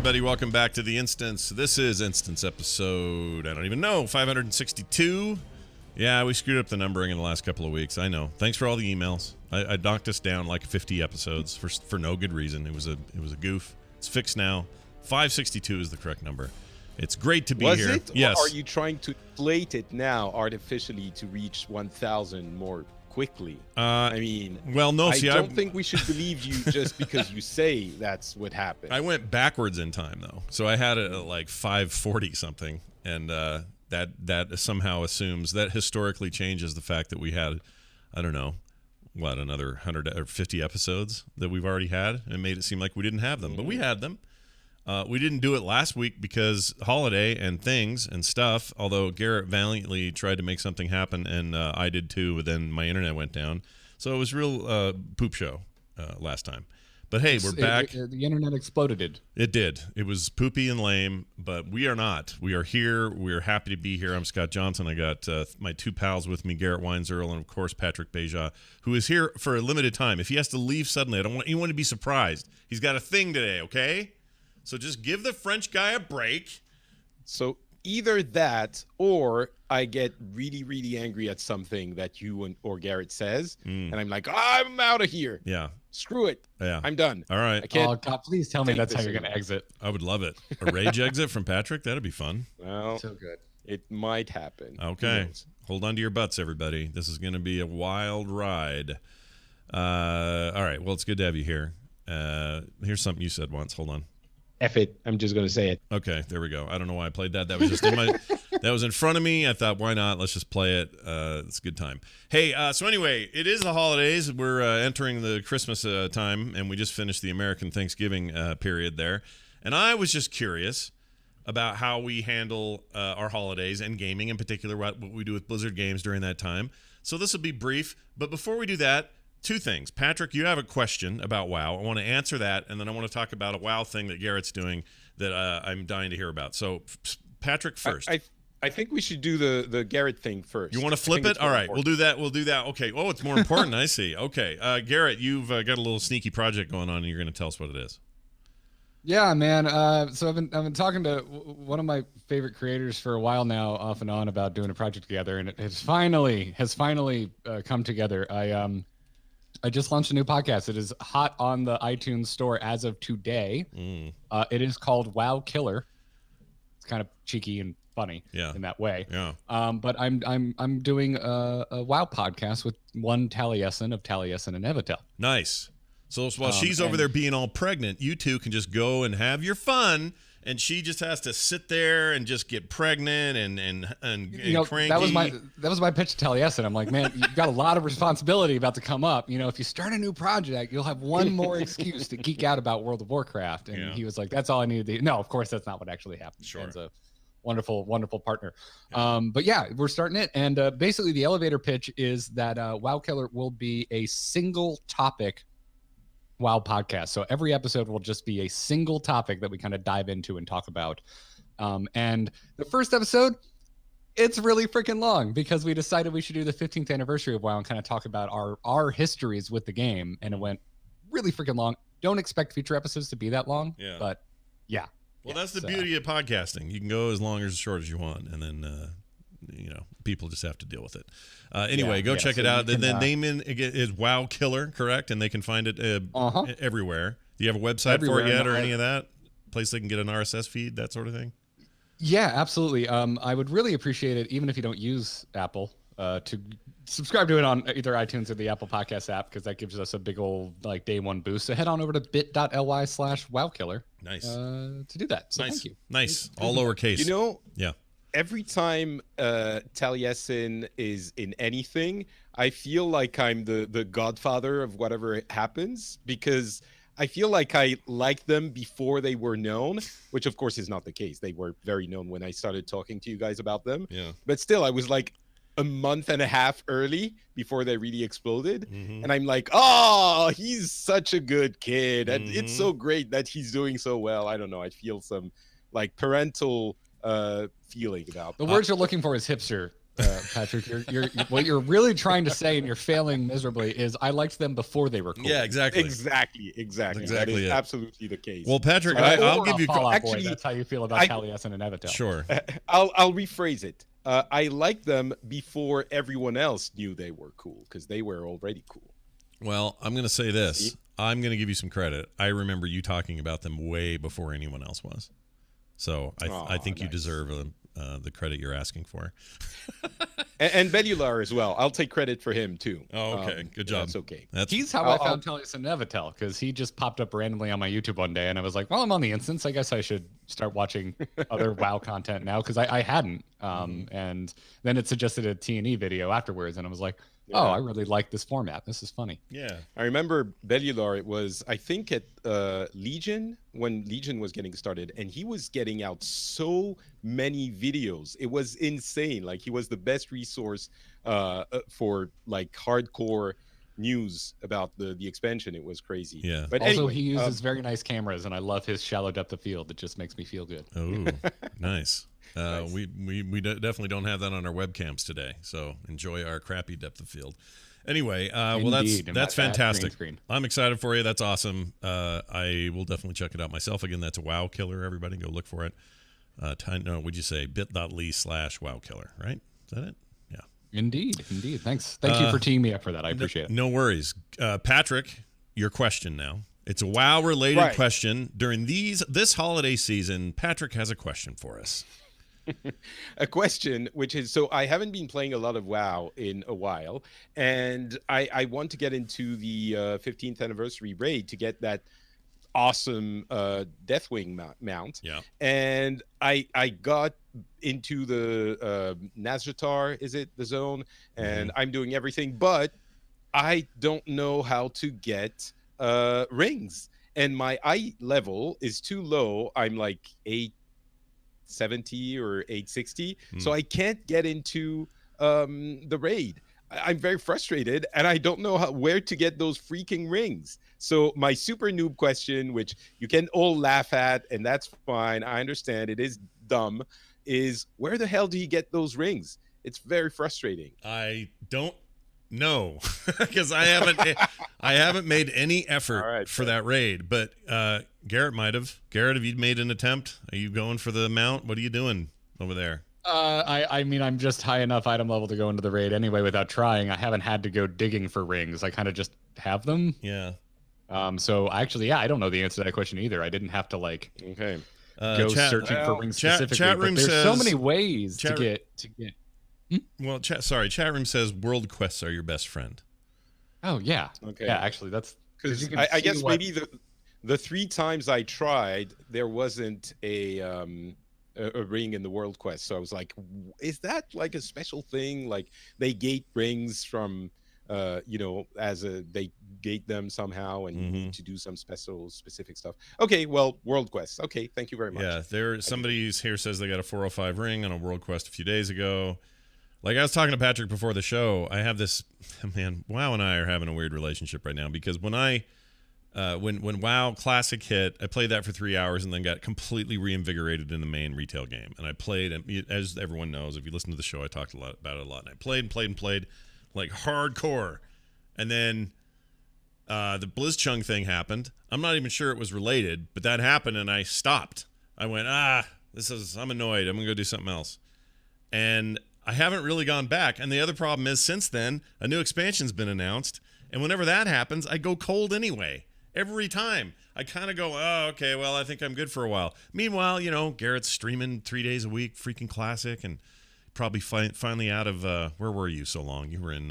everybody. Welcome back to the Instance. This is Instance episode, I don't even know, 562. Yeah, we screwed up the numbering in the last couple of weeks. I know. Thanks for all the emails. I knocked us down like 50 episodes for no good reason. It was a goof. It's fixed now. 562 is the correct number. It's great to be here. Was it? Yes. Or are you trying to inflate it now artificially to reach 1,000 more quickly? I mean, well, no. See, I don't think we should believe you just because you say that's what happened. I went backwards in time though, so I had it at like 540 something, and that somehow assumes that historically changes the fact that we had, I don't know, what, another 100 or 50 episodes that we've already had, and made it seem like we didn't have them, but we had them. We didn't do it last week because holiday and things and stuff, although Garrett valiantly tried to make something happen, and I did too, but then my internet went down. So it was real poop show last time. But hey, we're back. The internet exploded. It did. It was poopy and lame, but we are not. We are here. We are happy to be here. I'm Scott Johnson. I got my two pals with me, Garrett Weinzierl and, of course, Patrick Beja, who is here for a limited time. If he has to leave suddenly, I don't want anyone to be surprised. He's got a thing today, okay? So just give the French guy a break. So either that, or I get really, really angry at something that you or Garrett says, and I'm like, I'm out of here. Yeah. Screw it. Yeah. I'm done. All right. I can't. Oh God, please tell me take that's how this you're going to anymore. exit. I would love it. A rage exit from Patrick? That'd be fun. Well, So good. it might happen. Who Okay. knows? Hold on to your butts, everybody. This is going to be a wild ride. All right. Well, it's good to have you here. Here's something you said once. Hold on. F it. I'm just going to say it. Okay, there we go. I don't know why I played that. That was just in my. That was in front of me. I thought, why not? Let's just play it. It's a good time. Hey, so anyway, it is the holidays. We're entering the Christmas time, and we just finished the American Thanksgiving period there. And I was just curious about how we handle our holidays and gaming in particular, what we do with Blizzard games during that time. So this will be brief. But before we do that, two things. Patrick, you have a question about WoW. I want to answer that, and then I want to talk about a WoW thing that Garrett's doing that I'm dying to hear about. So, Patrick first. I think we should do the Garrett thing first. You want to flip it? All right, we'll do that. We'll do that. Okay. Oh, it's more important. I see. Okay. Garrett, you've got a little sneaky project going on, and you're going to tell us what it is. Yeah, man. So I've been talking to one of my favorite creators for a while now, off and on, about doing a project together, and it has finally come together. I just launched a new podcast. It is hot on the iTunes store as of today. It is called WoW Killer. It's kind of cheeky and funny in that way. Yeah. But I'm doing a WoW podcast with one Taliesin of Taliesin and Evitel. Nice. So while she's over there being all pregnant, you two can just go and have your fun, and she just has to sit there and just get pregnant and cranky. That was my pitch to Taliesin. I'm like, man, you've got a lot of responsibility about to come up. You know, if you start a new project, you'll have one more excuse to geek out about World of Warcraft. And he was like, that's all I needed to do. No, of course, that's not what actually happened. Sure. It's a wonderful, wonderful partner. But yeah, we're starting it. And basically the elevator pitch is that WoW Killer will be a single topic WoW podcast. So every episode will just be a single topic that we kind of dive into and talk about. And the first episode, it's really freaking long because we decided we should do the 15th anniversary of WoW and kind of talk about our histories with the game. And it went really freaking long. Don't expect future episodes to be that long. Yeah. But yeah. Well, that's the beauty of podcasting. You can go as long or as short as you want, and then people just have to deal with it. Anyway, go check it out. The name is WoW Killer, correct? And they can find it everywhere. Do you have a website for it yet, or any of that? Place they can get an RSS feed, that sort of thing? Yeah, absolutely. I would really appreciate it, even if you don't use Apple, to subscribe to it on either iTunes or the Apple Podcast app, because that gives us a big old day one boost. So head on over to bit.ly/WoWkiller. Nice. To do that. So nice. Thank you. Nice. All lowercase. Yeah. Every time Taliesin is in anything, I feel like I'm the godfather of whatever happens, because I feel like I liked them before they were known, which of course is not the case. They were very known when I started talking to you guys about them. Yeah. But still, I was like a month and a half early before they really exploded. And I'm like, oh, he's such a good kid. And it's so great that he's doing so well. I don't know. I feel some parental feeling about the words you're looking for is hipster. Patrick. You're what you're really trying to say, and you're failing miserably. Is I liked them before they were cool. Yeah, exactly. Exactly. That's That exactly is it. absolutely the case. Well, Patrick, So I'll or give you Fall Out Boy, actually, that's how you feel about I- Taliesin and Evitel. sure. I'll rephrase it. I liked them before everyone else knew they were cool because they were already cool. Well, I'm going to say this. See? I'm going to give you some credit. I remember you talking about them way before anyone else was. So I Aw, think you nice. deserve the credit you're asking for. And Bellular as well. I'll take credit for him too. Oh, okay. Good job. That's okay. That's He's how I'll- I found Taliesin and Evitel, because he just popped up randomly on my YouTube one day, and I was like, well, I'm on the instance. I guess I should start watching other WoW content now, because I hadn't. And then it suggested a T&E video afterwards, and I was like, oh, Yeah. I really like this format. This is funny. yeah. I remember Bellular. It was, I think, at Legion when Legion was getting started, and he was getting out so many videos. It was insane. Like, he was the best resource for like hardcore news about the expansion. It was crazy. Yeah. But Also, anyway, he uses very nice cameras, and I love his shallow depth of field. It just makes me feel good. Oh, nice. Nice. We definitely don't have that on our webcams today. So enjoy our crappy depth of field. Anyway, well, Indeed, and that's that green fantastic. screen. I'm excited for you. That's awesome. I will definitely check it out myself. Again, that's a WoW Killer. Everybody go look for it. No, would you say bit.ly/WoW Killer, right? Is that it? Yeah. Indeed. Thank you for teeing me up for that. I appreciate it. No worries. Patrick, your question now. It's a WoW related Right. question. During this holiday season, Patrick has a question for us. a question, which is, so I haven't been playing a lot of WoW in a while, and I want to get into the 15th anniversary raid to get that awesome Deathwing mount. Yeah. And I got into the Nazjatar, is it the zone? And I'm doing everything, but I don't know how to get rings. And my eye level is too low. I'm like 870 or 860. So I can't get into the raid. I'm very frustrated, and I don't know where to get those freaking rings. So my super noob question, which you can all laugh at, and that's fine, I understand it is dumb, is where the hell do you get those rings? It's very frustrating. I don't know because I haven't made any effort All right, for that raid. But Garrett might have. Garrett, have you made an attempt? Are you going for the mount? What are you doing over there? I mean, I'm just high enough item level to go into the raid anyway without trying. I haven't had to go digging for rings. I kind of just have them. Yeah. So actually, yeah, I don't know the answer to that question either. I didn't have to like Okay. go searching for rings specifically. Chat room but there's so says- many ways to chat- get. Well, chat room says world quests are your best friend. Oh yeah. Okay. Yeah, actually, that's Because you can I see guess what- maybe the 3 times I tried, there wasn't a ring in the world quest. So I was like, is that like a special thing? Like they gate rings from, as they gate them somehow, and you need to do some specific stuff. Okay, well, world quests. Okay, thank you very much. Yeah, somebody's here says they got a 405 ring on a world quest a few days ago. Like I was talking to Patrick before the show, I have this man. WoW and I are having a weird relationship right now because when WoW Classic hit, I played that for 3 hours and then got completely reinvigorated in the main retail game. And I played, and as everyone knows, if you listen to the show, I talked about it a lot. And I played like hardcore. And then the Blizzchung thing happened. I'm not even sure it was related, but that happened and I stopped. I went, I'm annoyed. I'm going to go do something else. And I haven't really gone back. And the other problem is since then, a new expansion's been announced. And whenever that happens, I go cold anyway. Every time. I kind of go, oh, okay, well, I think I'm good for a while. Meanwhile, Garrett's streaming 3 days a week, freaking Classic, and probably finally out of, where were you so long? You were in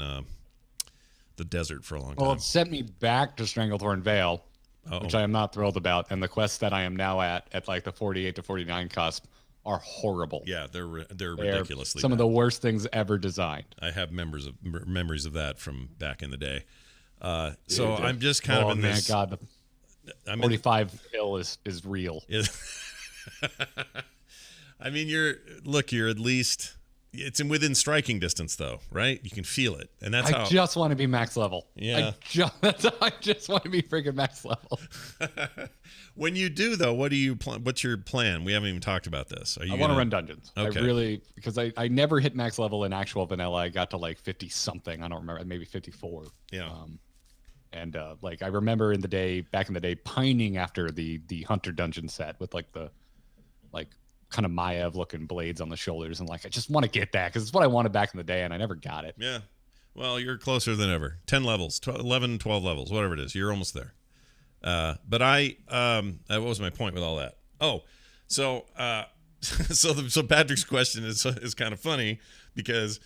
the desert for a long time. Well, it sent me back to Stranglethorn Vale, which I am not thrilled about. And the quests that I am now at like the 48 to 49 cusp, are horrible. Yeah, they're They're ridiculously some of bad. the worst things ever designed. I have memories of that from back in the day. So I'm just kind of in man, this. God, the 45 hill is real. I mean, you're at least It's within striking distance, though, right? You can feel it, and that's how. I just want to be max level. Yeah. I just want to be freaking max level. When you do, though, what do you plan? What's your plan? We haven't even talked about this. Are you I want to run dungeons. Okay. I really, because I never hit max level in actual vanilla. I got to like 50 something. I don't remember, maybe 54. Yeah. And like I remember back in the day, pining after the hunter dungeon set with like the kind of Maiev looking blades on the shoulders, and like I just want to get that because it's what I wanted back in the day, and I never got it. Yeah. Well, you're closer than ever. 10 levels, 11, 12 levels, whatever it is. You're almost there. But what was my point with all that? Oh, so so Patrick's question is kind of funny because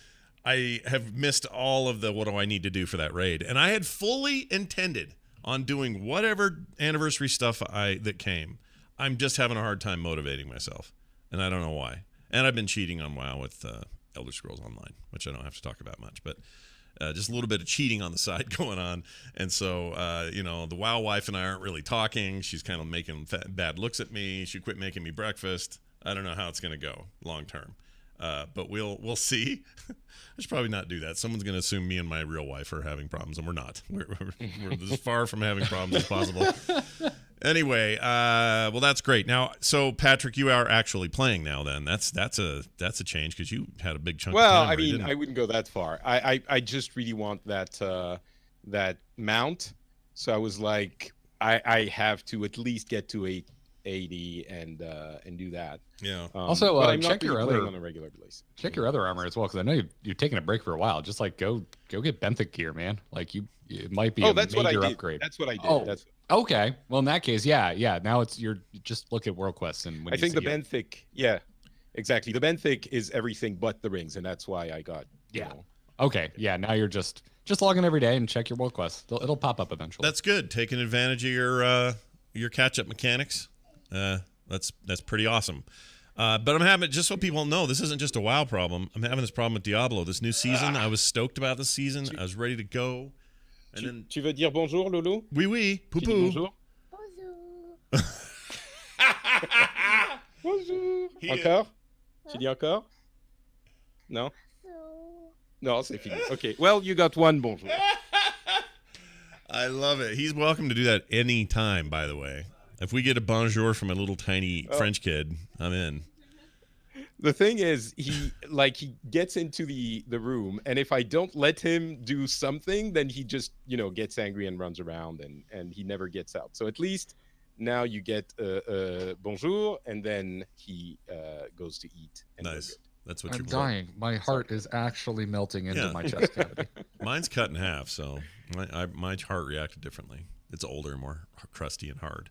I have missed all of the what do I need to do for that raid, and I had fully intended on doing whatever anniversary stuff that came. I'm just having a hard time motivating myself, and I don't know why. And I've been cheating on WoW with Elder Scrolls Online, which I don't have to talk about much, but just a little bit of cheating on the side going on. And so, the WoW wife and I aren't really talking. She's kind of making bad looks at me. She quit making me breakfast. I don't know how it's going to go long term, but we'll see. I should probably not do that. Someone's going to assume me and my real wife are having problems, and we're not. We're as far from having problems as possible. Anyway, well, that's great. Now, so Patrick, you are actually playing now. Then that's a change because you had a big chunk. Well, of time I mean, I wouldn't go that far. I just really want that mount. So I was like, I have to at least get to 880 and do that. Yeah. Also, but I'm check not your really playing other on a regular basis. check your other armor as well because I know you're taking a break for a while. Just like go get Benthic gear, man. Like it might be a that's major what I did. upgrade. That's what I did. Oh, That's okay. Well, in that case, yeah. Now you just look at World Quest and when I you think the see it. Benthic, yeah, exactly. The Benthic is everything but the rings, and that's why I got. Yeah. Okay. Yeah. Now you're just log in every day and check your World Quest. It'll pop up eventually. That's good. Taking advantage of your catch-up mechanics. That's pretty awesome. But I'm having, just so people know, this isn't just a WoW problem. I'm having this problem with Diablo. This new season, I was stoked about this season. I was ready to go. And then, Tu veux dire bonjour, Loulou? oui, oui, Tu dis poo-poo. bonjour. Bonjour. He- Encore? Tu dis encore? No? No, c'est fini. Okay. Well, you got one bonjour. I love it. He's welcome to do that anytime, by the way. If we get a bonjour from a little tiny French kid, I'm in. The thing is, he gets into the room, and if I don't let him do something, then he just gets angry and runs around, and he never gets out. So at least now you get bonjour, and then he goes to eat. And we're Nice. good. That's what I'm you're dying. My heart is actually melting into Yeah. my chest cavity. Mine's cut in half, so my heart reacted differently. It's older, more crusty and hard.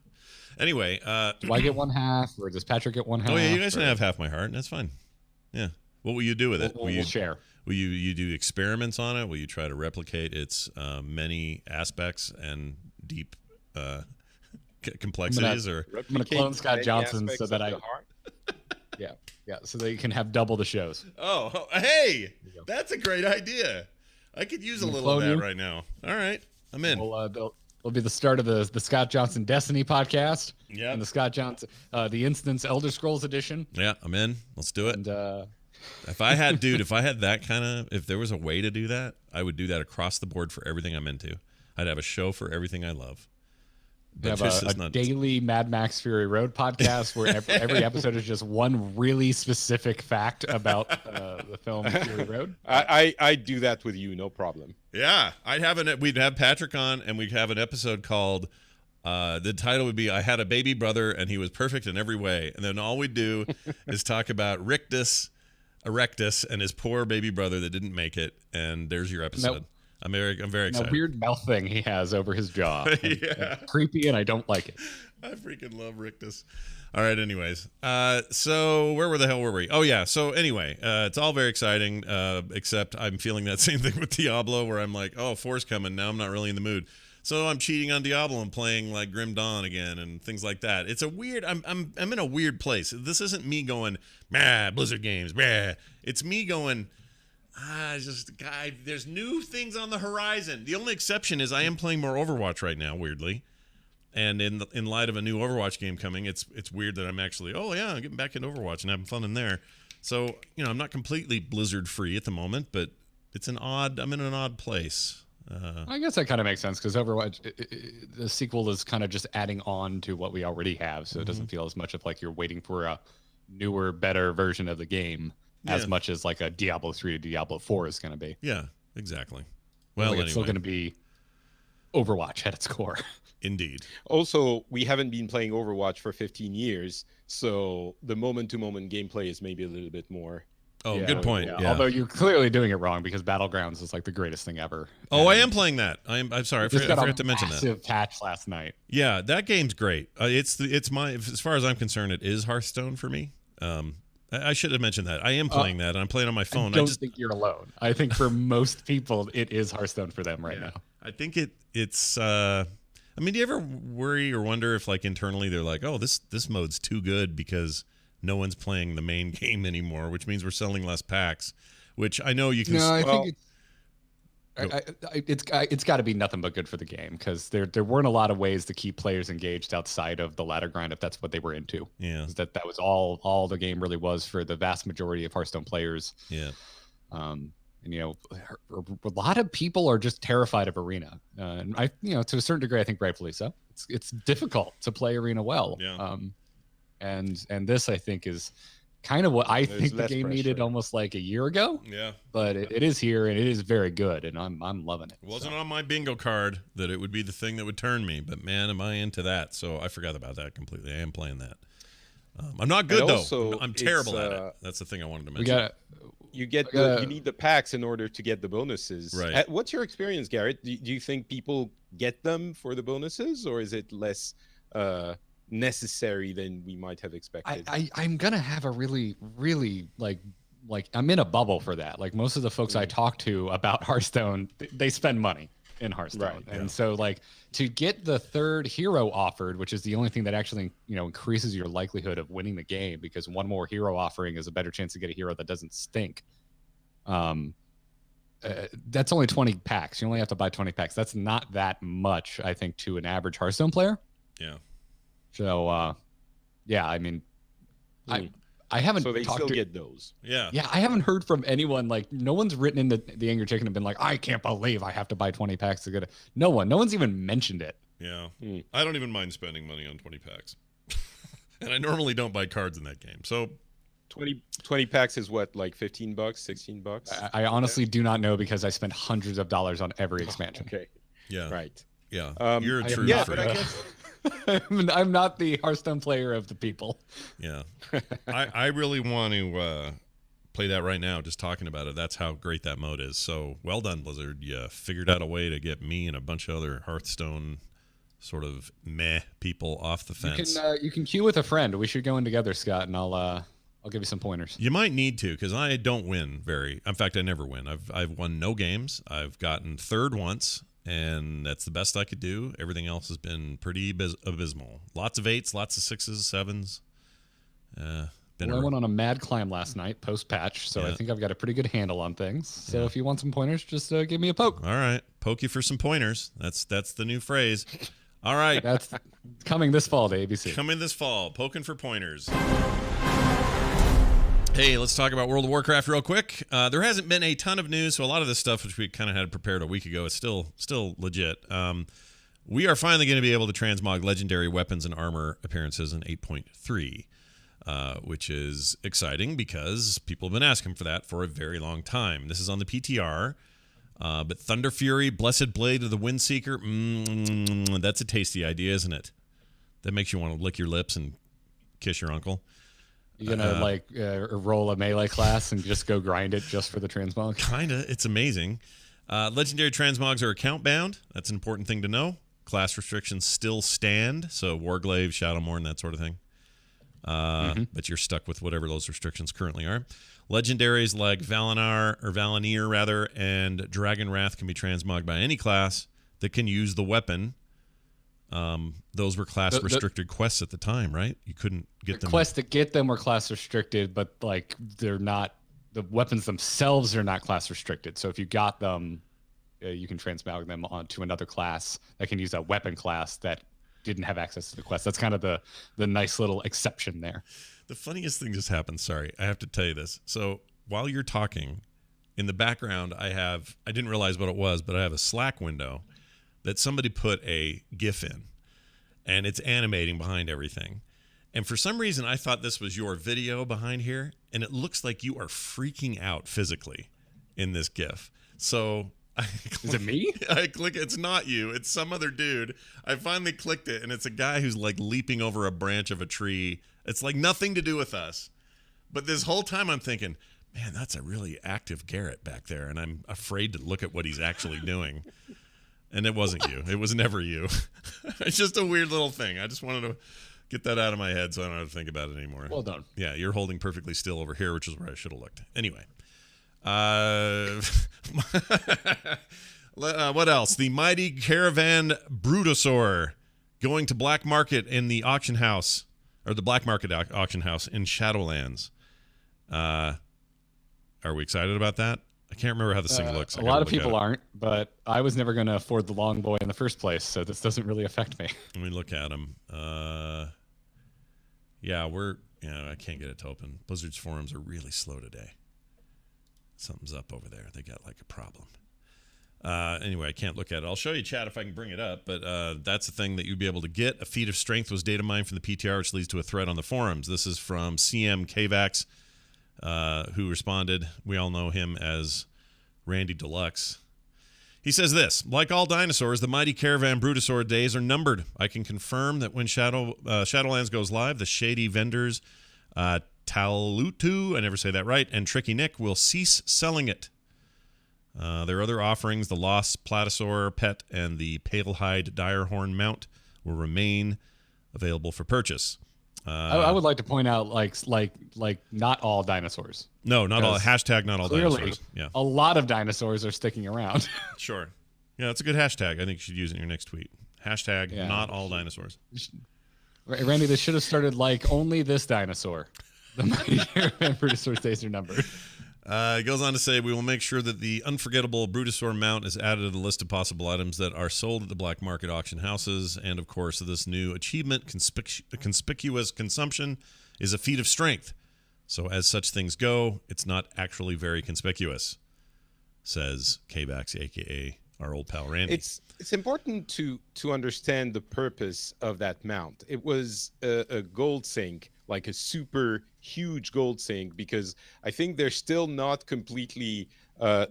Anyway, Do I get one half, or does Patrick get one half? oh yeah, you guys or- can have half my heart. That's fine. Yeah. What will you do with it? We'll share. Will you do experiments on it? Will you try to replicate its many aspects and deep complexities? Or I'm gonna clone Replicate Scott many Johnson aspects so that of I the heart. so that you can have double the shows. oh, hey, you go. that's a great idea. I could use a I'm gonna little of clone that you. right now. All right, I'm in. Will be the start of the Scott Johnson Destiny podcast Yeah, and the Scott Johnson the Instance Elder Scrolls edition. yeah, I'm in. Let's do it. And If I had that kind of, if there was a way to do that, I would do that across the board for everything I'm into. I'd have a show for everything I love. we have this is a not- daily Mad Max Fury Road podcast where every episode is just one really specific fact about the film Fury Road. I do that with you, no problem. Yeah, we'd have Patrick on, and we'd have an episode called. The title would be "I Had a Baby Brother, and He Was Perfect in Every Way," and then all we'd do is talk about Rictus Erectus and his poor baby brother that didn't make it. And there's your episode. I'm very That excited. weird mouth thing he has over his jaw. Yeah. Creepy, and I don't like it. I freaking love Rictus. All right, anyways. So where the hell were we? Oh, yeah. So anyway, it's all very exciting, except I'm feeling that same thing with Diablo where I'm like, oh, 4's coming. Now I'm not really in the mood. So I'm cheating on Diablo and playing like Grim Dawn again and things like that. It's a weird, I'm in a weird place. This isn't me going, Blizzard games, It's me going, there's new things on the horizon. The only exception is I am playing more Overwatch right now, weirdly. And in light of a new Overwatch game coming, it's weird that I'm actually, I'm getting back into Overwatch and having fun in there. So, I'm not completely Blizzard free at the moment, but I'm in an odd place. I guess that kind of makes sense because Overwatch, the sequel is kind of just adding on to what we already have. So it doesn't feel as much of like you're waiting for a newer, better version of the game as much as like a Diablo 3 to Diablo 4 is going to be. Yeah, exactly. Well, Well, it's still anyway, going to be Overwatch at its core. indeed. Also, we haven't been playing Overwatch for 15 years, so the moment-to-moment gameplay is maybe a little bit more. Oh, Yeah, good point. Yeah. Although you're clearly doing it wrong because Battlegrounds is like the greatest thing ever. Oh, I And am playing that. I'm sorry. I just forgot, got a to mention that. massive patch last night. Yeah, that game's great. It's my, as far as I'm concerned, it is Hearthstone for me. I should have mentioned that. I am playing that, and I'm playing on my phone. I don't think you're alone. I think for most people, it is Hearthstone for them right now. I think it's. I mean, do you ever worry or wonder if, like, internally they're like, "Oh, this mode's too good because no one's playing the main game anymore," which means we're selling less packs. Which I know you can. No, I Well- think it's got to be nothing but good for the game because there weren't a lot of ways to keep players engaged outside of the ladder grind if that's what they were into. Yeah, That was all the game really was for the vast majority of Hearthstone players. yeah, And a lot of people are just terrified of Arena, and to a certain degree, I think rightfully so. It's difficult to play Arena well. Yeah. And this I think is kind of what I There's think the less game needed pressure. almost like a year ago. yeah. But it is here and it is very good, and I'm loving it. It wasn't So. on my bingo card that it would be the thing that would turn me, but man, am I into that? So I forgot about that completely. I am playing that. I'm not good And though. also, I'm terrible it's, at it. That's the thing I wanted to We mention. got You get gotta- you need the packs in order to get the bonuses. Right. What's your experience, Garrett? Do you think people get them for the bonuses, or is it less necessary than we might have expected? I'm gonna have a really like I'm in a bubble for that. Like most of the folks I talk to about Hearthstone, they spend money in Hearthstone, Right, and so like to get the third hero offered, which is the only thing that actually increases your likelihood of winning the game because one more hero offering is a better chance to get a hero that doesn't stink. That's only 20 packs. You only have to buy 20 packs. That's not that much, I think, to an average Hearthstone player. Yeah. So, yeah, I mean, Hmm. I haven't So they talked still to, get those. Yeah. yeah, I haven't heard from anyone like no one's written in the Angry Chicken and been like, I can't believe I have to buy 20 packs to get it. No one's even mentioned it. Yeah. Hmm. I don't even mind spending money on 20 packs. And I normally don't buy cards in that game. So 20 packs is what, like $15, $16? I honestly do not know because I spent hundreds of dollars on every expansion. Okay, yeah. right. Yeah. I You're a am true not- freak. but I guess- I'm not the Hearthstone player of the people. Yeah. I really want to play that right now, just talking about it. That's how great that mode is. So well done, Blizzard. You figured out a way to get me and a bunch of other Hearthstone sort of meh people off the fence. You can queue with a friend. We should go in together, Scott, and I'll give you some pointers. You might need to, because I don't win very. In fact, I never win. I've won no games. I've gotten third once, and that's the best I could do. Everything else has been pretty abysmal. Lots of 8s, lots of 6s, 7s. Been Well, I a, went on a mad climb last night post patch, so I Yeah. think I've got a pretty good handle on things. So if you want some pointers, just give me a poke. all right, poke you for some pointers. That's the new phrase. All right, That's coming this fall to ABC. coming this fall, poking for pointers. Hey, let's talk about World of Warcraft real quick. There hasn't been a ton of news, so a lot of this stuff, which we kind of had prepared a week ago, is still legit. We are finally going to be able to transmog legendary weapons and armor appearances in 8.3, which is exciting because people have been asking for that for a very long time. This is on the PTR, but Thunder Fury, Blessed Blade of the Windseeker, that's a tasty idea, isn't it? That makes you want to lick your lips and kiss your uncle. You gonna roll a melee class and just go grind it just for the transmog? Kinda. It's amazing. Legendary transmogs are account bound. That's an important thing to know. Class restrictions still stand. So Warglaive, Shadowmourne, that sort of thing. But you're stuck with whatever those restrictions currently are. Legendaries like Valinir rather, and Dragon Wrath can be transmogged by any class that can use the weapon. Those were class restricted quests at the time, right? You couldn't get them. Quests to get them were class restricted, but like they're not. The weapons themselves are not class restricted. So if you got them, you can transmog them onto another class that can use a weapon class that didn't have access to the quest. That's kind of the nice little exception there. The funniest thing just happened. Sorry, I have to tell you this. So while you're talking, in the background, I didn't realize what it was, but I have a Slack window that somebody put a GIF in, and it's animating behind everything. And for some reason, I thought this was your video behind here, and it looks like you are freaking out physically in this GIF. So Is it me? I click. It's not you. It's some other dude. I finally clicked it, and it's a guy who's like leaping over a branch of a tree. It's like nothing to do with us. But this whole time, I'm thinking, man, that's a really active Garrett back there, and I'm afraid to look at what he's actually doing. And it wasn't you. It was never you. It's just a weird little thing. I just wanted to get that out of my head so I don't have to think about it anymore. Well done. Yeah, you're holding perfectly still over here, which is where I should have looked. Anyway. What else? The mighty caravan Brutosaur going to black market in the auction house, or the black market auction house in Shadowlands. Are we excited about that? I can't remember how this thing looks. A lot of people aren't, but I was never going to afford the long boy in the first place, so this doesn't really affect me. Let me look at them. I can't get it to open. Blizzard's forums are really slow today. Something's up over there. They got like a problem. Anyway, I can't look at it. I'll show you, chat, if I can bring it up. But that's the thing that you'd be able to get. A feat of strength was data mined from the PTR, which leads to a thread on the forums. This is from CM Kvax, who responded. We all know him as Randy Deluxe. He says this: like all dinosaurs, the mighty caravan Brutosaur days are numbered. I can confirm that when Shadowlands goes live, the shady vendors Talutu, I never say that right, and Tricky Nick will cease selling it. Their other offerings, the Lost Platosaur Pet and the Palehide Direhorn Mount, will remain available for purchase. I would like to point out, like not all dinosaurs. No, not all. Hashtag not all Clearly, dinosaurs. Yeah, a lot of dinosaurs are sticking around. Sure. Yeah, that's a good hashtag. I think you should use it in your next tweet. Hashtag not all dinosaurs. Randy, this should have started like only this dinosaur. The mighty caravan Brutosaur's days are numbered. It goes on to say, we will make sure that the unforgettable Brutosaur mount is added to the list of possible items that are sold at the black market auction houses. And, of course, this new achievement, conspicuous consumption, is a feat of strength. So as such things go, it's not actually very conspicuous, says Kvax, a.k.a. our old pal Randy. It's important to understand the purpose of that mount. It was a gold sink, like a super huge gold sink, because I think they're still not completely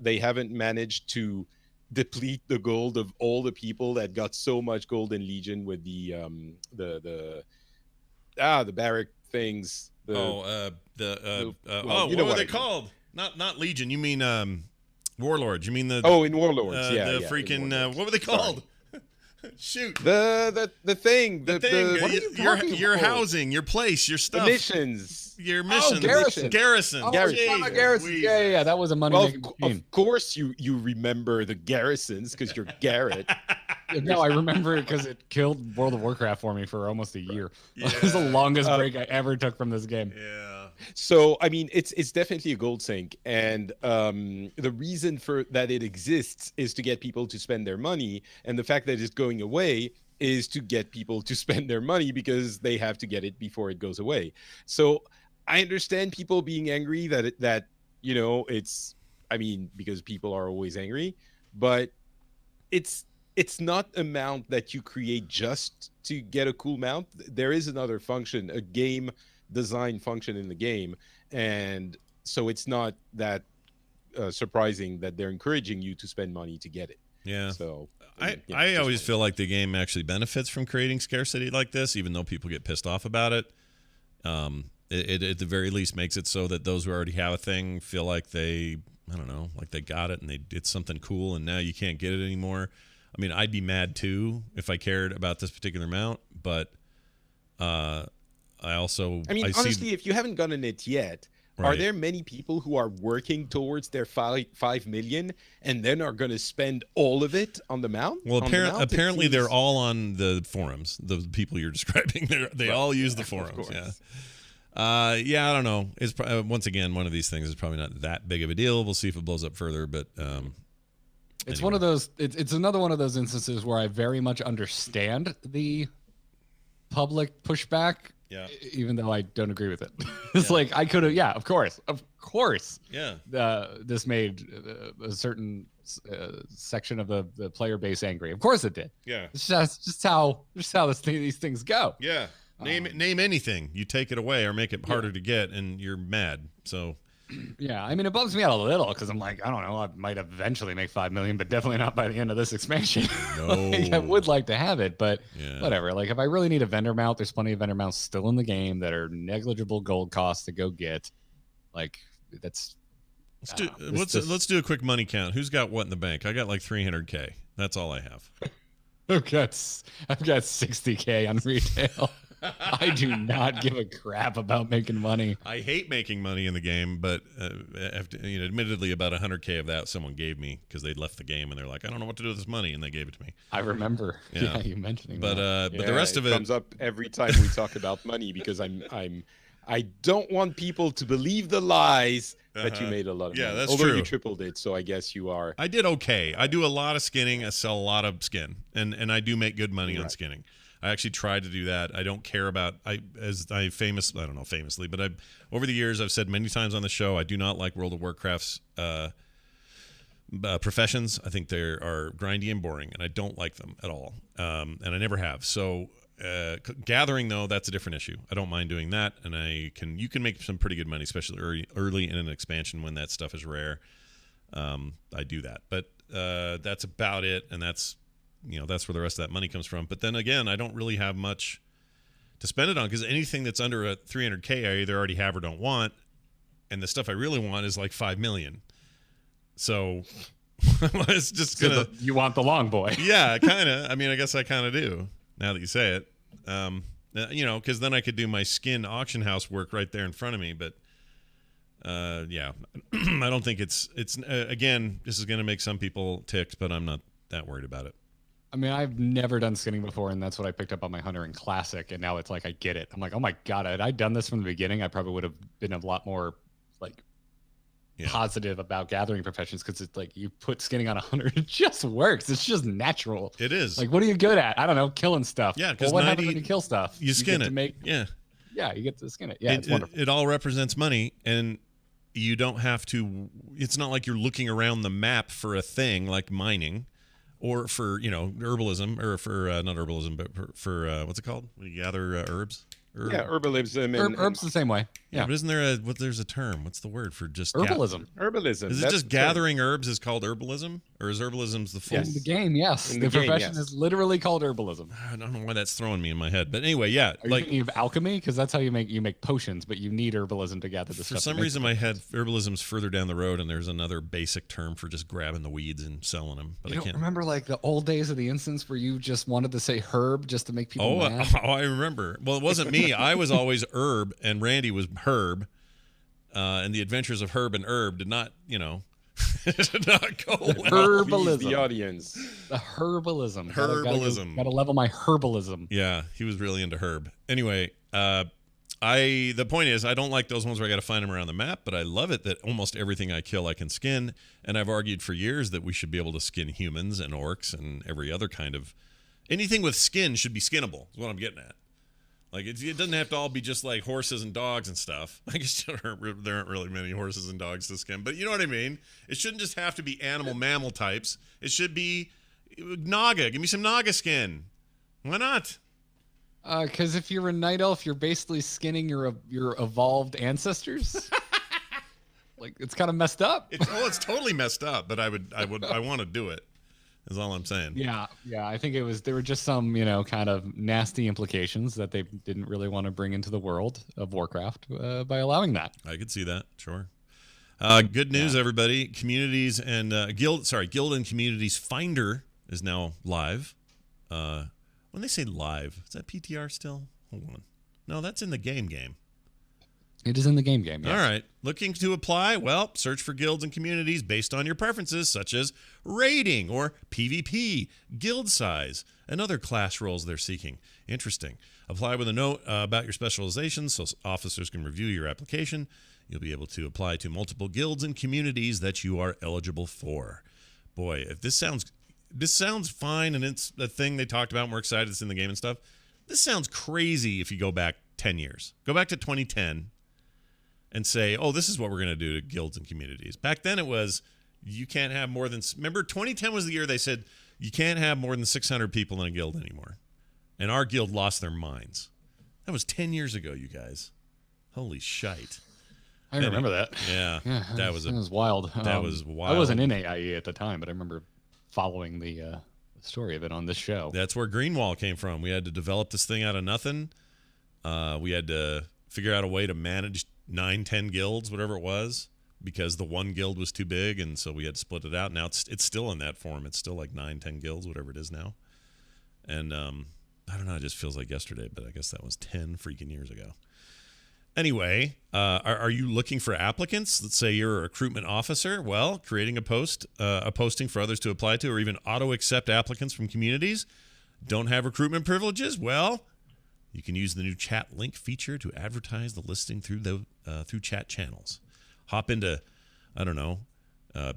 they haven't managed to deplete the gold of all the people that got so much gold in Legion with the barrack things. What were they called? Not Legion. You mean Warlords. You mean the in Warlords? Freaking Warlords. what were they called? Shoot. The thing. The thing. What are you talking your about? housing, your place, your stuff. The missions. Your missions. Garrison. Garrison. Oh, Jesus, Garrison. we- Yeah. That was a money making machine. Of course you remember the garrisons because you're Garrett. No, I remember it because it killed World of Warcraft for me for almost a year. It was the longest break I ever took from this game. Yeah. So I mean, it's definitely a gold sink, and the reason for that it exists is to get people to spend their money, and the fact that it's going away is to get people to spend their money because they have to get it before it goes away. So I understand people being angry that it's, I mean, because people are always angry, but it's not a mount that you create just to get a cool mount. There is another function, a game design function in the game, and so it's not that surprising that they're encouraging you to spend money to get it. Yeah. So I always feel like the game actually benefits from creating scarcity like this, even though people get pissed off about it. It at the very least makes it so that those who already have a thing feel like they got it and it's something cool, and now you can't get it anymore. I mean, I'd be mad too if I cared about this particular mount, but honestly, if you haven't gotten it yet, Right. Are there many people who are working towards their 5 million and then are going to spend all of it on the mount? Well, apparently they're seems... all on the forums. The people you're describing, they all use the forums. Of course. Yeah. I don't know. It's once again one of these things is probably not that big of a deal. We'll see if it blows up further, but it's one of those. It's another one of those instances where I very much understand the public pushback. Yeah. Even though I don't agree with it. It's like I could have, yeah, of course. Yeah. This made a certain section of the player base angry. Of course it did. Yeah. It's just how these things go. Yeah. Name anything. You take it away or make it harder to get, and you're mad. So. Yeah, I mean, it bums me out a little because I'm like, I don't know, I might eventually make 5 million, but definitely not by the end of this expansion. No. Like, I would like to have it, but Yeah. whatever. Like, if I really need a vendor mount, there's plenty of vendor mounts still in the game that are negligible gold costs to go get. Like, that's. Let's do a quick money count. Who's got what in the bank? I got like 300K. That's all I have. I've got 60K on retail. I do not give a crap about making money. I hate making money in the game, but admittedly, about 100K of that someone gave me because they'd left the game and they're like, I don't know what to do with this money, and they gave it to me. I remember. Yeah. You mentioning But that. but the rest of it comes up every time we talk about money because I don't want people to believe the lies that you made a lot of money. that's Although true. you tripled it, so I guess you are. I did okay. I do a lot of skinning. I sell a lot of skin, and I do make good money on skinning. I actually tried to do that. I don't care about I don't know famously, but over the years I've said many times on the show I do not like World of Warcraft's professions. I think they are grindy and boring, and I don't like them at all. And I never have. So gathering though, that's a different issue. I don't mind doing that, and you can make some pretty good money, especially early in an expansion when that stuff is rare. I do that, but that's about it, and that's where the rest of that money comes from. But then again, I don't really have much to spend it on because anything that's under a 300K I either already have or don't want, and the stuff I really want is like 5 million. So it's just gonna. You want the long boy? Yeah, kind of. I mean, I guess I kind of do now that you say it. Because then I could do my skin auction house work right there in front of me. But yeah, I don't think it's again. This is gonna make some people ticked, but I'm not that worried about it. I mean, I've never done skinning before, and that's what I picked up on my Hunter in Classic, and now it's like I get it. I'm like, oh my god, had I done this from the beginning, I probably would have been a lot more like positive about gathering professions because it's like you put skinning on 100, it just works. It's just natural. It is. Like, what are you good at? I don't know, killing stuff. Yeah, because what happens when you kill stuff? You skin it. Yeah, you get to skin it. Yeah, it's wonderful. It all represents money, and you don't have to. It's not like you're looking around the map for a thing like mining. Or for herbalism, or for not herbalism, but for what's it called? When you gather herbs. Yeah, herbalism. Herbs the same way. Yeah, but isn't there's a term? What's the word for just herbalism? Herbalism. Is it just gathering herbs is called herbalism, or is herbalism's the full? In the game, yes. The profession is literally called herbalism. I don't know why that's throwing me in my head, but anyway, yeah. Are you thinking of alchemy? Because that's how you make potions, but you need herbalism to gather the stuff. For some reason, my head herbalism's further down the road, and there's another basic term for just grabbing the weeds and selling them. But I can't remember like the old days of the instance where you just wanted to say herb just to make people mad. I remember. Well, it wasn't me. I was always Herb, and Randy was Herb. And the adventures of Herb and Herb did not, did not go well. Herbalism. The audience. The herbalism. Herbalism. Gotta level my herbalism. Yeah, he was really into Herb. Anyway, the point is, I don't like those ones where I got to find them around the map, but I love it that almost everything I kill I can skin. And I've argued for years that we should be able to skin humans and orcs and every other kind of anything with skin should be skinnable. Is what I'm getting at. Like, it doesn't have to all be just like horses and dogs and stuff. I guess there aren't really many horses and dogs to skin, but you know what I mean? It shouldn't just have to be mammal types. It should be Naga. Give me some Naga skin. Why not? Because if you're a night elf, you're basically skinning your evolved ancestors. Like, it's kind of messed up. It's totally messed up, but I want to do it. Is all I'm saying. Yeah. I think there were just some, kind of nasty implications that they didn't really want to bring into the world of Warcraft by allowing that. I could see that, sure. Good news, everybody. Communities and Guild and Communities Finder is now live. When they say live, is that PTR still? Hold on. No, that's in the game. It is in the game. Yes. All right. Looking to apply? Well, search for guilds and communities based on your preferences, such as raiding or PvP, guild size, and other class roles they're seeking. Interesting. Apply with a note about your specializations so officers can review your application. You'll be able to apply to multiple guilds and communities that you are eligible for. Boy, if this sounds fine and it's a thing they talked about and we're excited it's in the game and stuff, this sounds crazy if you go back 10 years. Go back to 2010 and say, oh, this is what we're going to do to guilds and communities. Back then it was, you can't have more than, remember 2010 was the year they said, you can't have more than 600 people in a guild anymore. And our guild lost their minds. That was 10 years ago, you guys. Holy shite. I remember that. Yeah, that was wild. That was wild. I wasn't in AIE at the time, but I remember following the story of it on this show. That's where Greenwall came from. We had to develop this thing out of nothing. We had to figure out a way to manage 9-10 guilds, whatever it was, because the one guild was too big, and so we had to split it out. Now it's still in that form. It's still like 9-10 guilds, whatever it is now. And I don't know. It just feels like yesterday, but I guess that was 10 freaking years ago. Anyway, are you looking for applicants? Let's say you're a recruitment officer. Well, creating a posting for others to apply to, or even auto-accept applicants from communities. Don't have recruitment privileges? Well, you can use the new chat link feature to advertise the listing through chat channels. Hop into, I don't know,